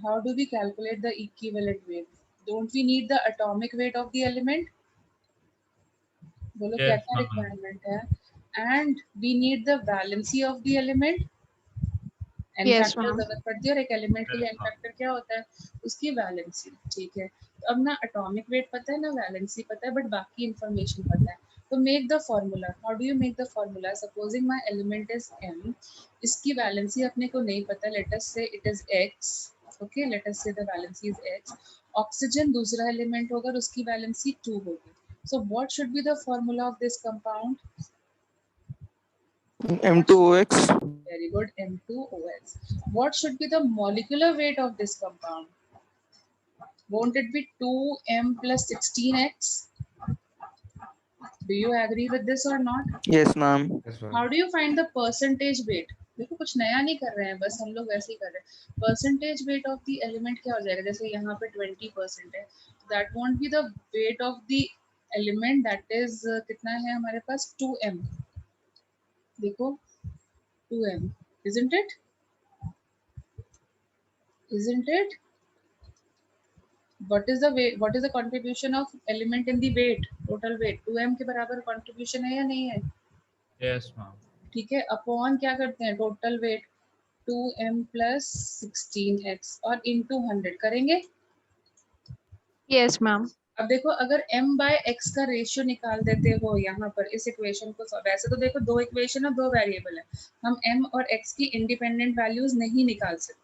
how do we calculate the equivalent weight? Don't we need the atomic weight of the element? बोलो क्या
Yes,
क्या
ma'am.
रिक्वायरमेंट है? and we need the valency of the element, n
Yes,
factor
ma'am.
जरूरत पड़ती है, और एक element के लिए
Yes,
n
ma'am.
फैक्टर क्या होता है, उसकी वैलेंसी, ठीक है। तो अब ना एटॉमिक वेट पता है ना वैलेंसी पता है, बट बाकी इंफॉर्मेशन पता है। तो make the formula, how do you make the formula? Supposing my element is m, इसकी वैलेंसी अपने को नहीं पता, let us say it is x, okay, let us say the valency is x। Oxygen दूसरा element होगा, उसकी valency 2 होगी। So what should be the formula of this compound?
M2OX.
Very good, M2OH. What should be the molecular weight of this compound? Won't it be 2m plus 16x? Do you agree with this or not?
Yes, ma'am.
Yes,
How do you find the percentage weight? देखो कुछ नया नहीं कर रहे हैं, बस हम लोग वैसे ही कर रहे हैं. Percentage weight of the element क्या हो जाएगा? जैसे यहाँ पे 20% है, that won't be the weight of the element, that is कितना है हमारे पास 2m. देखो 2m, isn't it? Isn't it? What is the weight? What is the contribution of element in the weight? Total weight 2m के बराबर contribution है या नहीं है?
Yes, ma'am.
ठीक है. अपॉन क्या करते हैं? Total weight 2m plus 16x और into 100 करेंगे.
Yes, ma'am.
अब देखो अगर m by x का रेशियो निकाल देते हो यहाँ पर इस इक्वेशन को, वैसे तो देखो दो इक्वेशन और दो वेरिएबल है, हम m और x की इंडिपेंडेंट वैल्यूज नहीं निकाल सकते,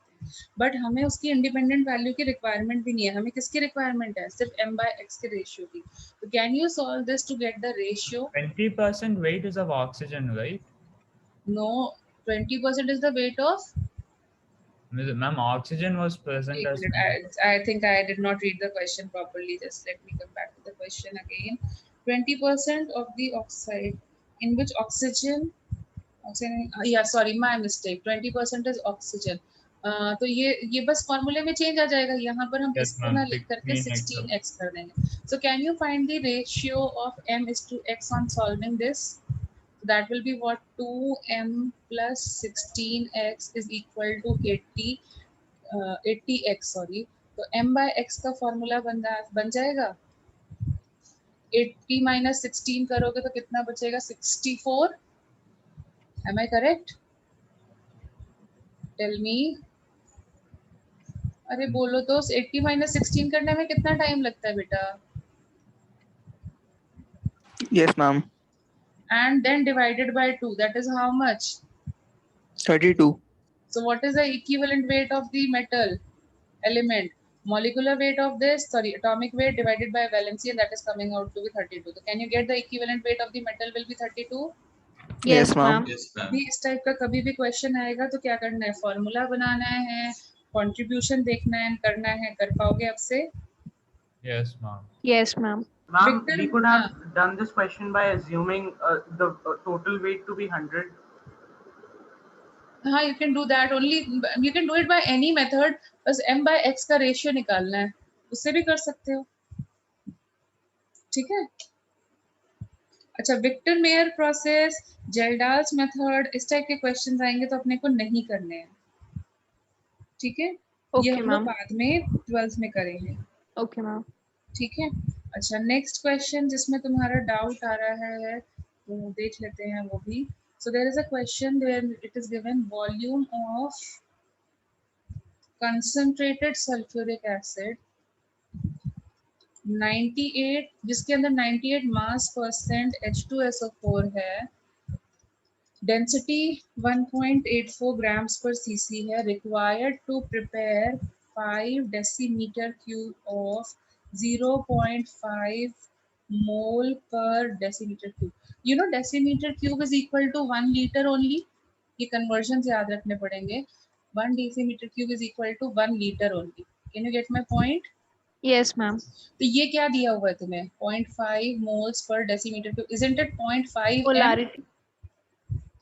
बट हमें उसकी इंडिपेंडेंट वैल्यू की रिक्वायरमेंट भी नहीं है. हमें किसकी रिक्वायरमेंट है? सिर्फ m by x के रेशियो की. तो can you solve this to get the ratio?
20% weight is of oxygen, right?
No, 20% is the weight of.
Ma'am, oxygen was present
Wait a
as
minute, I think I did not read the question properly. Just let me come back to the question again. 20% of the oxide, in which oxygen, yeah, sorry, my mistake. 20% is oxygen. तो ये बस फॉर्मूले में change आ जाएगा. यहाँ पर हम
Yes,
इसको
ma'am.
ना लिख करके 16x कर देंगे. So can you find the ratio of m is to x on solving this? That will be what? 2m plus 16x is equal to 80x, sorry. तो m by x का formula बन जाएगा. 80 minus 16 करोगे तो कितना बचेगा? 64. Am I correct? Tell me. अरे बोलो तो 80 minus 16 करने में कितना टाइम लगता है बेटा?
Yes, ma'am.
And then divided by 2, that is how much?
32.
So what is the equivalent weight of the metal element? Molecular weight of this, sorry, atomic weight divided by valency, and that is coming out to be 32. So can you get the equivalent weight of the metal will be 32?
Yes,
ma'am.
ma'am.
भी इस type का कभी भी question आएगा तो क्या करना है? फॉर्मूला बनाना है, कंट्रीब्यूशन देखना है, करना है. कर पाओगे अब से?
Yes, ma'am.
Yes, ma'am.
Ma'am,
Victor,
we could have done this question by assuming the total weight to be 100.
हाँ, you can do that only. You can do it by any method. बस m by x का ratio निकालना है, उससे भी कर सकते हो. ठीक है. अच्छा, विक्टर मेयर प्रोसेस, जेल्डाल्स मेथड, इस टाइप के क्वेश्चंस आएंगे तो अपने को नहीं करने हैं. ठीक है. ये
Okay,
हम लोग
ma'am.
बाद में 12th में करेंगे.
Okay, ma'am.
ठीक है. अच्छा, नेक्स्ट क्वेश्चन जिसमें तुम्हारा डाउट आ रहा है तो देख लेते हैं वो भी. So there is a question where it is given volume of concentrated sulfuric acid 98, जिसके अंदर 98 मास परसेंट H2SO4 है, डेंसिटी 1.84 grams per cc है, required to prepare 5 decimeter cube of 0.5 mole per decimeter cube. You know decimeter cube is equal to 1 liter only. ये conversions याद रखने पड़ेंगे. 1 decimeter cube is equal to 1 liter only. Can you get my point?
Yes, ma'am.
तो ये क्या दिया हुआ है तुम्हें? 0.5 moles per decimeter cube. Isn't it 0.5 m?
Polarity.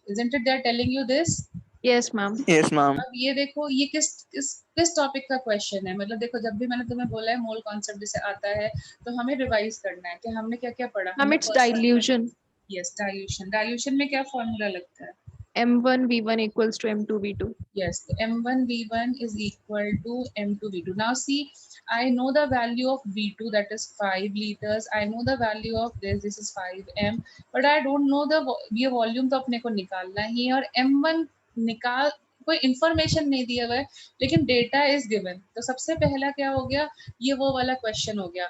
Isn't it they're telling you this?
Yes, ma'am.
Yes, ma'am.
अब ये देखो ये किस टॉपिक का क्वेश्चन है. मतलब देखो जब भी मैंने तुम्हें बोला है मोल कॉन्सेप्ट जैसे आता है तो हमें रिवाइज करना है कि हमने क्या क्या पढ़ा.
Ma'am, it's dilution.
Yes, dilution. Dilution में क्या फॉर्मूला लगता है?
M1V1 equals to M2V2.
Yes, M1V1 is equal to M2V2. Now see, I know the value of V2, that is 5 liters. I know the value of this is 5m. But I don't know ये volume तो अपने को निकालना ही है. और M1 निकाल कोई information नहीं दिया हुआ है, लेकिन डेटा इज गिवन. तो सबसे पहला क्या हो गया? ये वो वाला क्वेश्चन हो गया.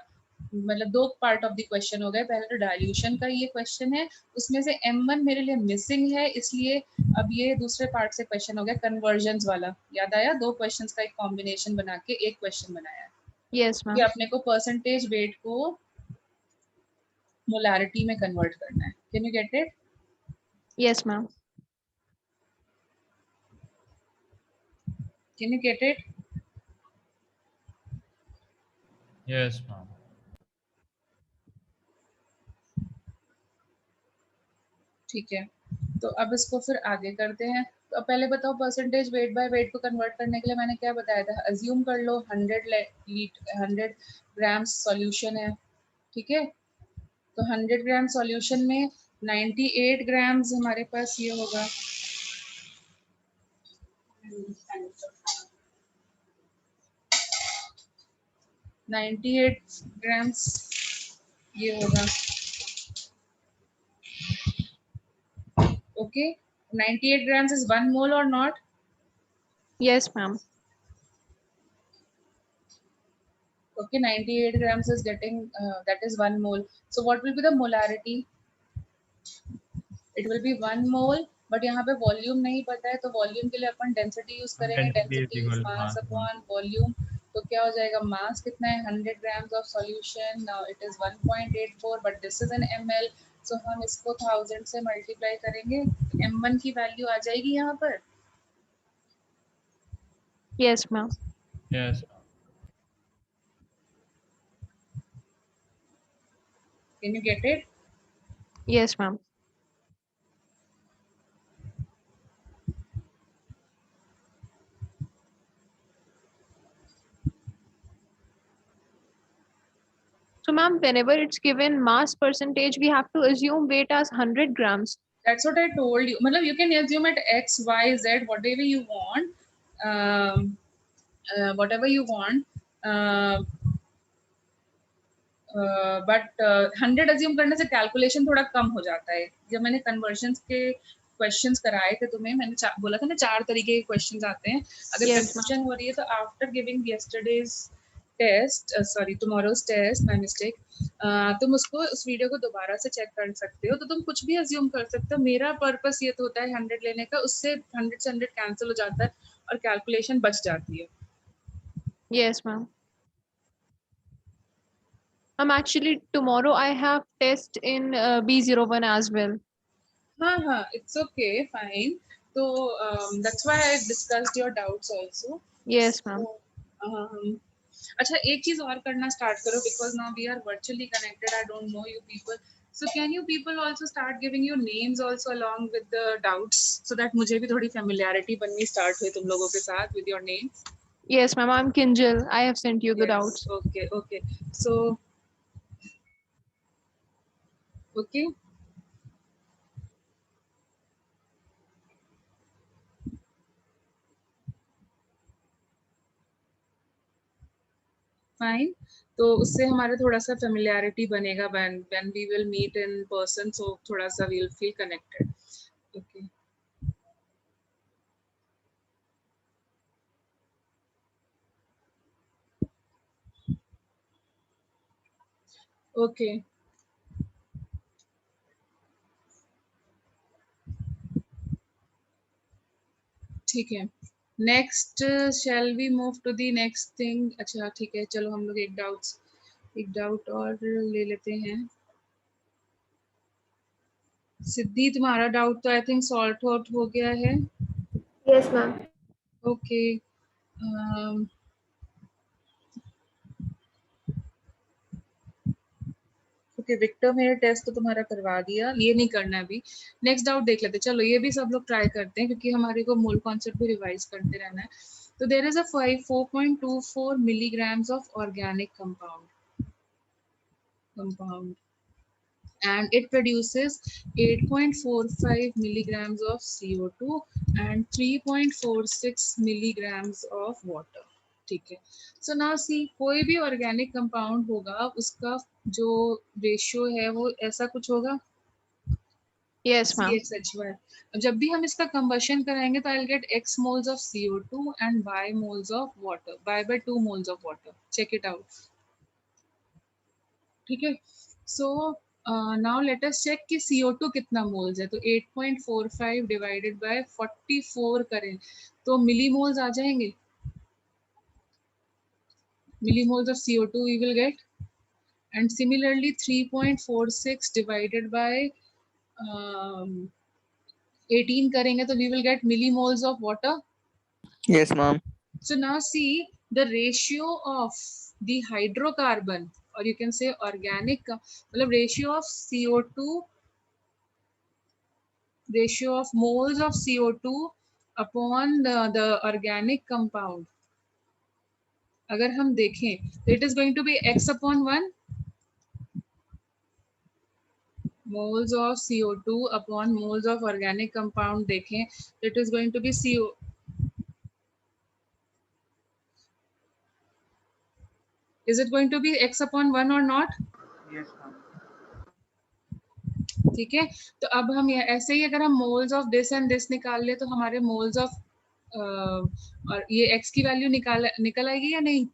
मतलब दो पार्ट ऑफ द क्वेश्चन हो गए. पहले तो डाइल्यूशन का ये क्वेश्चन है, उसमें से M1 मेरे लिए मिसिंग है, इसलिए अब ये दूसरे पार्ट से क्वेश्चन हो गया कन्वर्जन्स वाला. याद आया? दो क्वेश्चंस का एक कॉम्बिनेशन बना के एक क्वेश्चन बनाया है.
Yes, ma'am.
कि अपने को परसेंटेज वेट को मोलैरिटी में कन्वर्ट करना है. Can you get it?
Yes, ma'am.
Can you get it?
Yes, ma'am.
ठीक है, तो अब इसको फिर आगे करते हैं। तो अब पहले बताओ परसेंटेज वेट बाय वेट को कन्वर्ट करने के लिए मैंने क्या बताया था, अज्यूम कर लो 100 ग्राम्स सॉल्यूशन है, ठीक है। तो 100 ग्राम सॉल्यूशन में 98 ग्राम्स हमारे पास ये होगा, 98 ग्राम्स ये होगा, okay. 98 grams is 1 mole or not?
Yes, ma'am.
Okay, 98 grams is getting that is 1 mole. So what will be the molarity? It will be 1 mole, but यहाँ पे वॉल्यूम नहीं पता है, तो वॉल्यूम के लिए अपन डेंसिटी यूज करेंगे,
Density is
density is
equal to
mass
mass.
Upon volume. तो क्या हो जाएगा, मास कितना है 100 grams of solution, now it is 1.84, but this is an ml, सो हम इसको 1000 से मल्टीप्लाई करेंगे, m1 की वैल्यू आ जाएगी यहाँ पर।
Yes, ma'am.
Yes.
Can you get it?
Yes, ma'am. So, ma'am, whenever it's given mass percentage, we have to assume weight as 100 grams.
That's what I told you. मतलब you can assume at X, Y, Z, whatever you want, whatever you want. But 100 assume करने से calculation थोड़ा कम हो जाता है। जब मैंने convergence के क्वेश्चंस कराए थे तुम्हें, मैंने बोला था ना 4 तरीके के क्वेश्चंस आते हैं। अगर
Yes,
कंफ्यूजन हो रही है तो after giving yesterday's test, sorry tomorrow's test, my mistake, तुम उसको उस वीडियो को दोबारा से चेक कर सकते हो, तो तुम कुछ भी अज्यूम कर सकते हो। मेरा पर्पस ये तो होता है 100 लेने का, उससे 100 से 100 कैंसिल हो जाता है और कैलकुलेशन बच जाती है।
Yes, ma'am. Actually, tomorrow I have test in B01 as well.
हाँ हाँ, इट्स ओके, फाइन। तो that's why I discussed your doubts also.
Yes, ma'am.
अच्छा, एक चीज और करना स्टार्ट करो, because now we are virtually connected, I don't know you people, so can you people also start giving your names also along with the doubts, so that मुझे भी थोड़ी familiarity बननी स्टार्ट हुई तुम लोगों के साथ with your names.
Yes, ma'am. I'm Kinjal. I have sent you the doubts.
Okay okay, so okay, fine. तो उससे हमारा थोड़ा सा फेमिलियरिटी बनेगा when we will meet in person, so थोड़ा सा we will feel connected. Okay okay, ठीक है। Next shall we move to the next thing? अच्छा ठीक है, चलो हम लोग एक डाउट और ले लेते हैं। सिद्धि, तुम्हारा डाउट तो आई थिंक सॉल्व आउट हो गया है।
Yes, ma'am.
Okay, okay Victor, मेरा टेस्ट तो तुम्हारा करवा दिया, ये नहीं करना अभी। नेक्स्ट डाउट देख लेते, चलो ये भी सब लोग ट्राई करते हैं, क्योंकि हमारे को मूल कॉन्सेप्ट भी रिवाइज करते रहना है। तो there is a 4.24 milligrams of organic compound and it produces 8.45 milligrams of CO2 and 3.46 milligrams of water, ठीक है। सो नाउ सी, कोई भी ऑर्गेनिक कंपाउंड होगा उसका जो रेशियो है वो ऐसा कुछ होगा,
Yes, ma'am.
CHY। जब भी हम इसका कंबशन कराएंगे तो I will get x moles of CO2 and y moles of water, y by 2 moles of water, check it out, ठीक है। So now let us check कि CO2 कितना मोल्स है। तो 8.45 डिवाइडेड बाय 44 करें तो मिलीमोल्स आ जाएंगे, millimoles of CO2 we will get, and similarly 3.46 divided by 18 करेंगे तो we will get millimoles of water.
Yes, ma'am.
So now see the ratio of the hydrocarbon, or you can say organic, मतलब ratio of CO2, ratio of moles of CO2 upon the organic compound. अगर हम देखें तो it is going to be x upon 1, moles of CO2 upon moles of organic compound देखें तो it is going to be CO. Is it going to be x upon 1 or not?
Yes, ma'am.
ठीक है, तो अब हम ऐसे ही अगर हम moles of this and this निकाल ले तो हमारे मोल्स ऑफ और ये x की वैल्यू निकल आएगी या नहीं?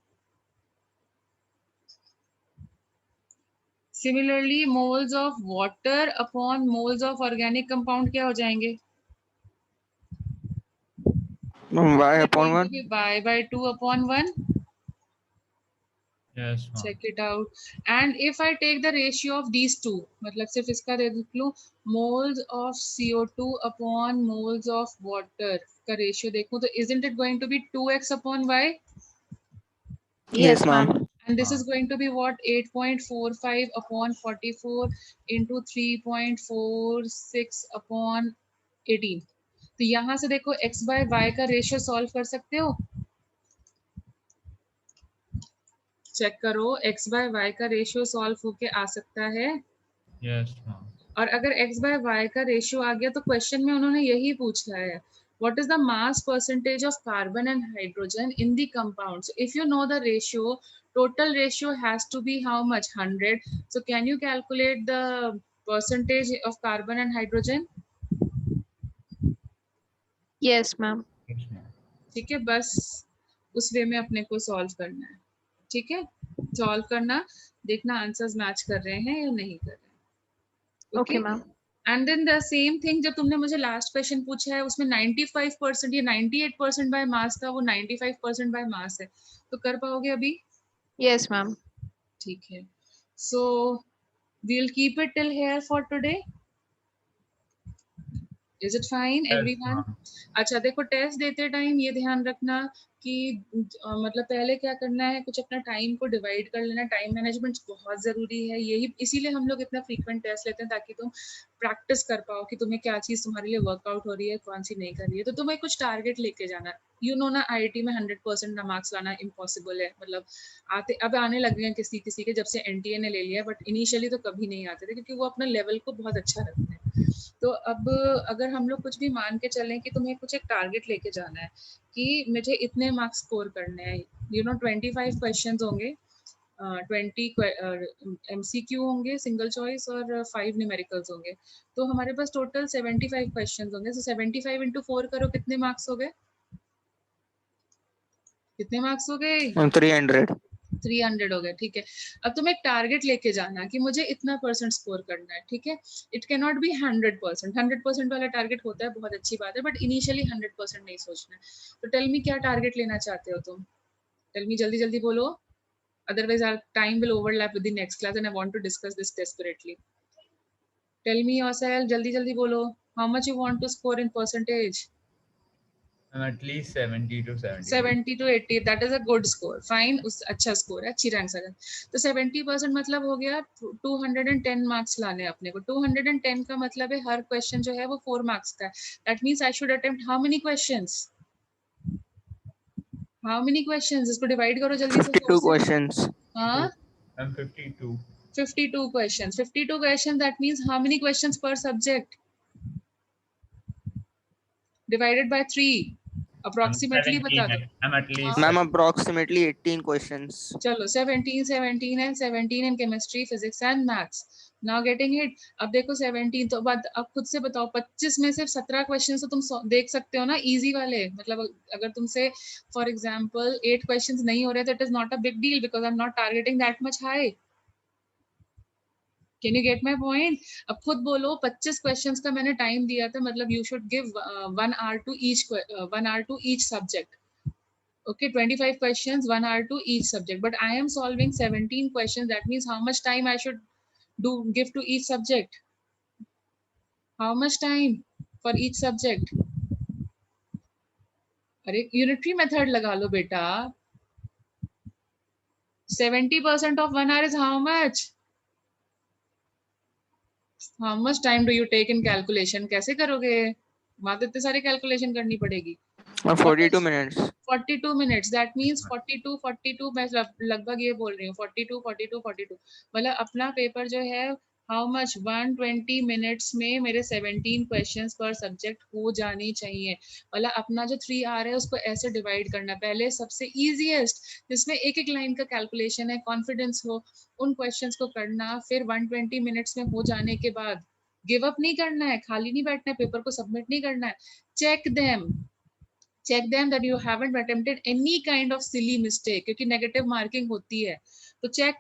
Similarly moles of water upon moles of organic compound क्या हो जाएंगे?
Y upon 1.
y by 2 upon 1.
Yes, ma'am.
Check it out. And if I take the ratio of these two, मतलब सिर्फ इसका दे दूँ, moles of CO2 upon moles of water का ratio देखूँ तो isn't it going to be 2x upon y?
Yes, ma'am.
And this is going to be what? 8.45 upon 44 into 3.46 upon 18. तो यहाँ से देखो x by y का ratio solve कर सकते हो? चेक करो, x by y का रेशियो सॉल्व होके आ सकता है?
Yes, ma'am.
और अगर x by y का रेशियो आ गया तो क्वेश्चन में उन्होंने यही पूछा है, what is the mass percentage of carbon and hydrogen in the compound? So if you know the ratio, total ratio has to be how much? 100. So can you calculate the percentage of carbon and hydrogen?
Yes, ma'am.
Yes, ma'am.
ठीक है, बस उस वे में अपने को solve करना है. ठीक है, सॉल्व करना, देखना आंसर्स मैच कर रहे हैं या नहीं कर रहे हैं.
Okay, ma'am.
And then the same thing, जब तुमने मुझे लास्ट क्वेश्चन पूछा है उसमें 95% या 98% बाय मास था, वो 95% बाय मास है, तो कर पाओगे अभी?
Yes, ma'am.
ठीक है, सो we'll keep it till here for today. Is it fine,
Yes,
everyone?
ma'am.
अच्छा देखो, टेस्ट देते टाइम ये ध्यान रखना कि मतलब पहले क्या करना है, कुछ अपना टाइम को डिवाइड कर लेना. टाइम मैनेजमेंट बहुत जरूरी है, यही इसीलिए हम लोग इतना फ्रीक्वेंट टेस्ट लेते हैं, ताकि तुम प्रैक्टिस कर पाओ कि तुम्हें क्या चीज तुम्हारे लिए वर्कआउट हो रही है, कौन सी नहीं कर रही है. तो तुम्हें कुछ टारगेट लेके जाना. यू नो ना, IIT में 100% मार्क्स लाना इम्पॉसिबल है. मतलब अब आने लग गए हैं किसी किसी के, जब से NTA ने ले लिया, बट इनिशियली तो कभी नहीं आते थे, क्योंकि वो अपना लेवल को बहुत अच्छा रखते हैं. तो अब अगर हम लोग कुछ भी मान के चलें कि तुम्हें कुछ एक टारगेट लेके जाना है कि मुझे इतने मार्क्स स्कोर करने हैं, 25 क्वेश्चंस होंगे, 20 MCQ होंगे सिंगल चॉइस और 5 न्यूमेरिकल्स होंगे, तो हमारे पास टोटल 75 क्वेश्चंस होंगे. तो 75 into 4 करो, कितने मार्क्स हो गए? कितने मार्क्स हो गए?
300.
300 हो गए. ठीक है, अब तुम्हें एक टारगेट लेके जाना कि मुझे इतना % स्कोर करना है. ठीक है, इट कैन नॉट बी 100%. 100% वाला टारगेट होता है, बहुत अच्छी बात है, बट इनिशियली 100% नहीं सोचना है. तो टेल मी, क्या टारगेट लेना चाहते हो तुम? टेल मी, जल्दी जल्दी बोलो, otherwise our time will overlap with the next class and I want to discuss this desperately. Tell me yourself, jaldi jaldi bolo, how much you want to score in percentage?
I'm at least 70 to 70.
70 to 80, that is a good score. Fine, उस अच्छा score है, अच्छी rank है. तो 70% मतलब हो गया 210 marks लाने अपने को. 210 का मतलब है हर क्वेश्चन जो है वो 4 मार्क्स का है. That means I should attempt how many questions? How many questions? इसको डिवाइड करो जल्दी से.
52 questions.
हाँ,
I'm 52.
52 questions. 52 questions, that means how many questions per subject? Divided by 3. Approximately बता दो.
I'm at least.
Ma'am, approximately 18 questions.
चलो 17 and 17 in chemistry, physics and maths. Now getting it. अब देखो 17, तो अब खुद से बताओ, 25 में सिर्फ 17 क्वेश्चन तो तुम देख सकते हो ना, इजी वाले. मतलब अगर तुमसे फॉर एग्जांपल 8 क्वेश्चंस नहीं हो रहे तो it is not a big deal, because I am not targeting that much high. Can you get my point? अब खुद बोलो, 25 क्वेश्चंस का मैंने टाइम दिया था, मतलब you should give 1 hour to each subject. Okay, 25 questions, 1 hour to each subject, but I am solving 17 questions. That means how much time I should give to each subject? How much time for each subject? अरे unitary method लगा लो बेटा. 70% of 1 hour is how much? How much time do you take in calculation? कैसे करोगे? वहां तो इतने सारे calculation करनी पड़ेगी.
42 minutes.
42 minutes. That means 42 मैं लगभग ये बोल रही हूँ 42 मतलब अपना पेपर जो है how much 120 minutes में मेरे 17 questions पर सब्जेक्ट हो जानी चाहिए. मतलब अपना जो 3 hour है उसको ऐसे डिवाइड करना. पहले सबसे easiest जिसमें एक एक लाइन का कैलकुलेशन है, कॉन्फिडेंस हो, उन क्वेश्चंस को करना. फिर 120 minutes में हो जाने के बाद गिव अप नहीं करना है, खाली नहीं बैठना है, पेपर को सबमिट नहीं करना है. check them that you haven't attempted any kind of silly mistake, क्योंकि negative marking होती है. तो check